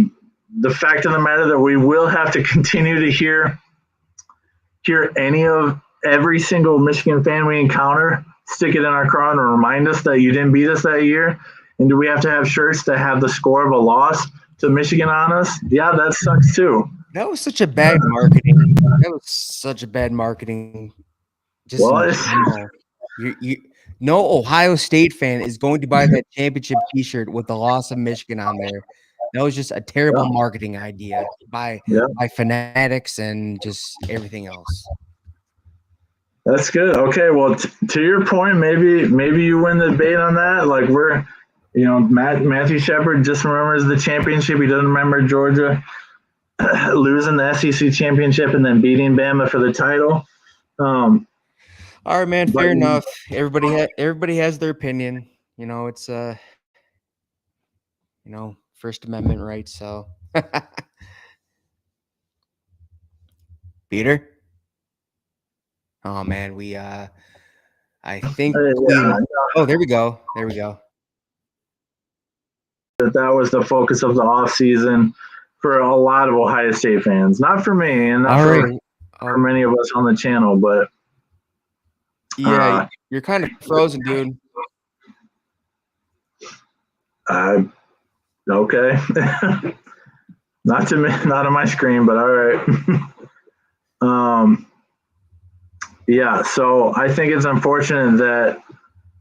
the fact of the matter that we will have to continue to hear every single Michigan fan we encounter stick it in our craw and remind us that you didn't beat us that year. And do we have to have shirts that have the score of a loss to Michigan on us? Yeah, that sucks too. That was such a bad marketing. That was such a bad marketing. Just Well, in general, you no Ohio State fan is going to buy that championship T-shirt with the loss of Michigan on there. That was just a terrible yeah, marketing idea yeah, by fanatics and just everything else. that's good. Okay, well, to your point, maybe you win the debate on that. Like Matthew Shepard just remembers the championship. He doesn't remember Georgia losing the SEC championship and then beating Bama for the title. All right, man. But Fair enough. Everybody has their opinion. It's First Amendment rights. So, Peter. Oh man, I think we. yeah, Oh, there we go. There we go. that was the focus of the off season for a lot of Ohio State fans. Not for me, and not All for, right. for many of us on the channel, but Yeah, you're kind of frozen, dude. uh, Okay. Not on my screen, but all right. um, yeah, so I think it's unfortunate that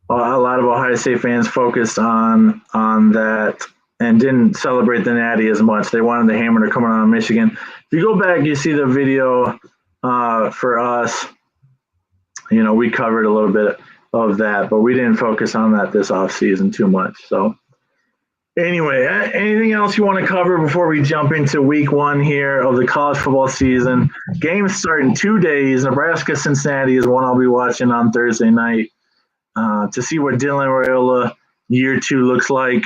a lot of Ohio State fans focused on that and didn't celebrate the Natty as much. They wanted the hammer to come on Michigan. If you go back, you see the video for us. You know, we covered a little bit of that, but we didn't focus on that this off season too much. So anyway, anything else you want to cover before we jump into week one here of the college football season? Games start in 2 days. Nebraska Cincinnati is one I'll be watching on Thursday night to see what Dylan Raiola year two looks like.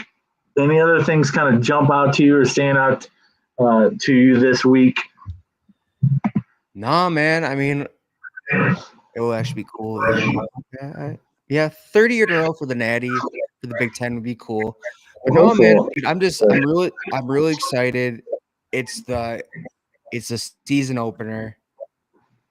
Any other things kind of jump out to you or stand out to you this week? Nah, man. I mean, it will actually be cool hearing. Yeah, 30 in a row for the Natty for the Big Ten would be cool. But no, man, Hopeful. dude, I'm really excited. It's the season opener.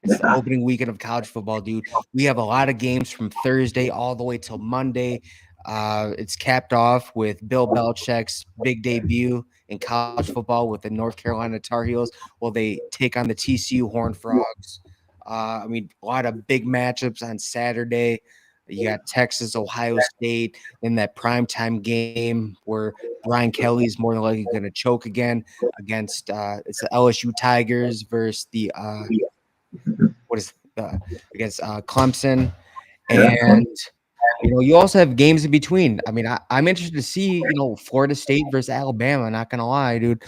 It's the Yeah. opening weekend of college football, dude. We have a lot of games from Thursday all the way till Monday. It's capped off with Bill Belichick's big debut in college football with the North Carolina Tar Heels. Well, they take on the TCU Horned Frogs. I mean, a lot of big matchups on Saturday. You got Texas, Ohio State, then that primetime game where Brian Kelly's more than likely going to choke again against it's the LSU Tigers versus the what is against Clemson, Yeah. and you also have games in between. I mean, I'm interested to see Florida State versus Alabama. Not gonna lie, dude.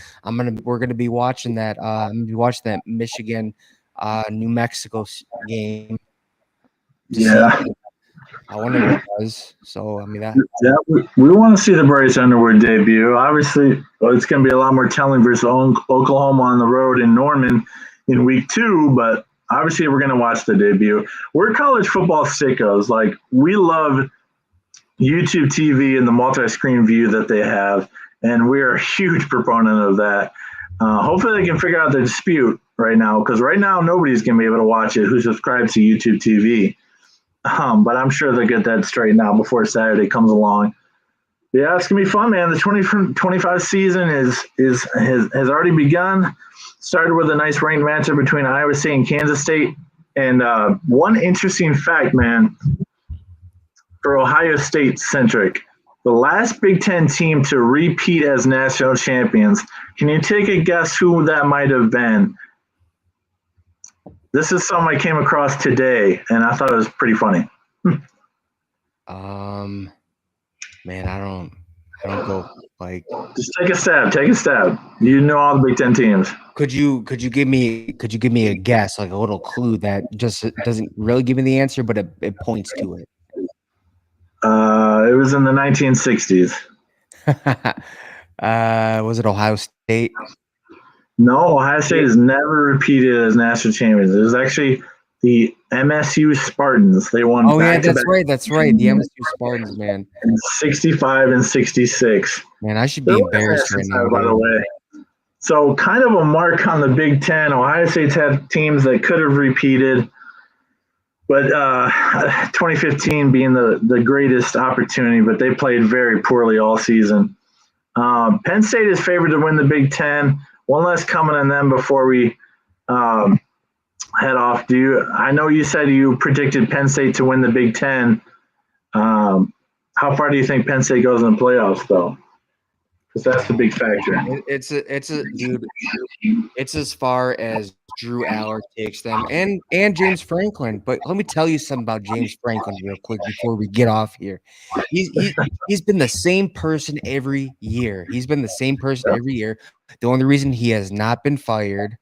We're gonna be watching that. I'm gonna be watching that Michigan, New Mexico game to see Yeah. how one of it does. So I mean that. Yeah, we want to see the Bryce Underwood debut. Obviously, it's going to be a lot more telling versus Oklahoma on the road in Norman in week two, but obviously, we're going to watch the debut. We're college football sickos. Like, we love YouTube TV and the multi screen view that they have, and we're a huge proponent of that. Hopefully, they can figure out the dispute right now because right now, nobody's going to be able to watch it who subscribes to YouTube TV. But I'm sure they'll get that straightened out before Saturday comes along. Yeah, it's gonna be fun, man. The 2025 season has already begun. Started with a nice ranked matchup between Iowa State and Kansas State. And one interesting fact, man, for Ohio State centric, the last Big Ten team to repeat as national champions. Can you take a guess who that might have been? This is something I came across today, and I thought it was pretty funny. Man, I don't go like. Just take a stab. Take a stab. You know all the Big Ten teams. Could you give me a guess, like a little clue that just doesn't really give me the answer, but it points to it? It was in the 1960s. Was it Ohio State? No, Ohio State has never repeated as national champions. It was actually the MSU Spartans. They won Oh yeah, back-to-back that's right. The MSU Spartans, man. in 65 and 66. Man, I should They're be last embarrassed right national now, title, by the dude. way. So kind of a mark on the Big Ten. Ohio State's had teams that could have repeated, but 2015 being the greatest opportunity, but they played very poorly all season. Penn State is favored to win the Big Ten. One last comment on them before we head off. I know you said you predicted Penn State to win the Big Ten. How far do you think Penn State goes in the playoffs, though? Because that's the big factor. It's a dude. It's as far as Drew Aller takes them and James Franklin. But let me tell you something about James Franklin real quick before we get off here. He's been the same person every year. He's been the same person every year. The only reason he has not been fired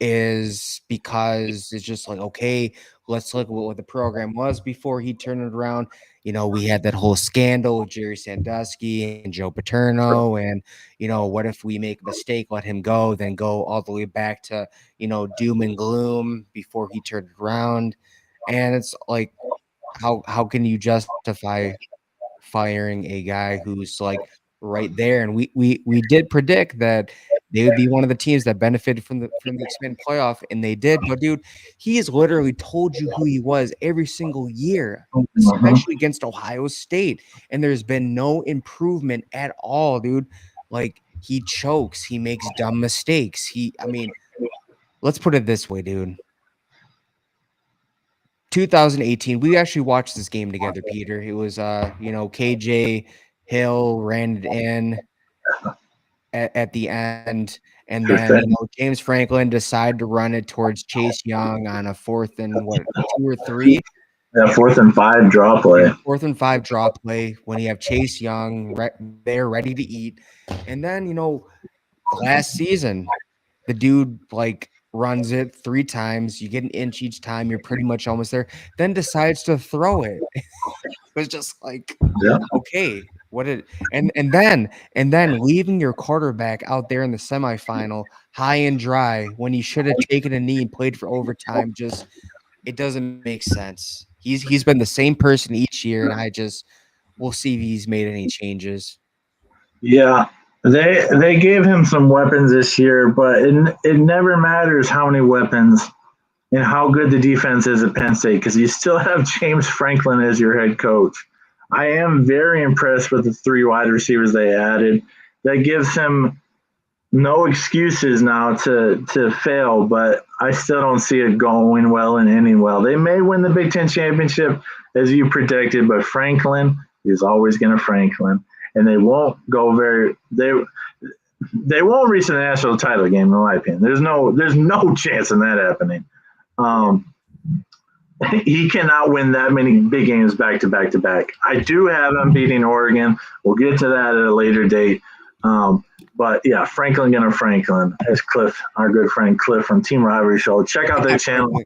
is because it's just like, okay, let's look at what the program was before he turned it around. We had that whole scandal with Jerry Sandusky and Joe Paterno, and what if we make a mistake, let him go, then go all the way back to doom and gloom before he turned it around. And it's like, how can you justify firing a guy who's like right there? And we did predict that they would be one of the teams that benefited from the expanded playoff, and they did. But dude, he has literally told you who he was every single year, especially against Ohio State, and there's been no improvement at all, dude. Like, he chokes, he makes dumb mistakes. I mean, let's put it this way, dude. 2018, we actually watched this game together, Peter. It was KJ Hill ran it in at the end, and then Interesting. James Franklin decided to run it towards Chase Young on a 4th and 2 or 3. Yeah, 4th and 5 draw play. Yeah, 4th and 5 draw play when you have Chase Young there ready to eat. And then, last season, the dude runs it 3 times. You get an inch each time. You're pretty much almost there. Then decides to throw it. It was just like, Yeah. okay, and then leaving your quarterback out there in the semifinal high and dry when he should have taken a knee and played for overtime. Just, it doesn't make sense. He's been the same person each year, and we'll see if he's made any changes. Yeah. They gave him some weapons this year, but it never matters how many weapons and how good the defense is at Penn State because you still have James Franklin as your head coach. I am very impressed with the 3 wide receivers they added. That gives him no excuses now to fail, but I still don't see it going well and ending well. They may win the Big Ten championship as you predicted, but Franklin is always going to Franklin, and they won't go they won't reach the national title game in my opinion. There's no chance in that happening. He cannot win that many big games back to back to back. I do have him beating Oregon. We'll get to that at a later date. But yeah, Franklin gonna Franklin, as Cliff, our good friend Cliff from Team Rivalry Show. Check out their channel.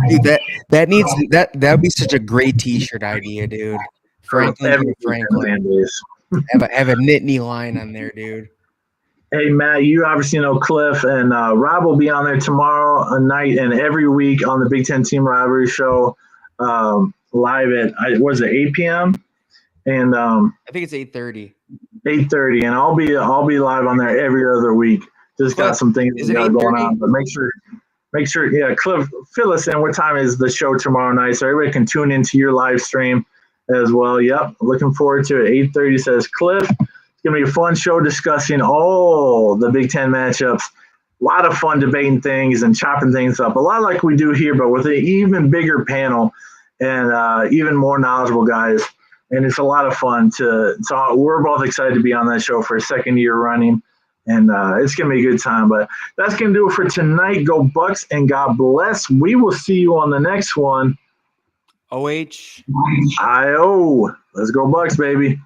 Dude, that'd be such a great T-shirt idea, dude. Franklin gonna Franklin. Have a Nittany line on there, dude. Hey Matt, you obviously know Cliff, and Rob will be on there tomorrow night and every week on the Big Ten Team Rivalry Show, live at 8 p.m. and I think it's 8:30. 8:30, and I'll be live on there every other week. Just got some things going on, but make sure, yeah, Cliff, fill us in. What time is the show tomorrow night so everybody can tune into your live stream as well? Yep, looking forward to it. 8:30 says Cliff. It's gonna be a fun show discussing all the Big Ten matchups. A lot of fun debating things and chopping things up. A lot like we do here, but with an even bigger panel and even more knowledgeable guys. And it's a lot of fun so we're both excited to be on that show for a second year running. And it's going to be a good time. But that's going to do it for tonight. Go Bucks and God bless. We will see you on the next one. OH. IO. Let's go Bucks, baby.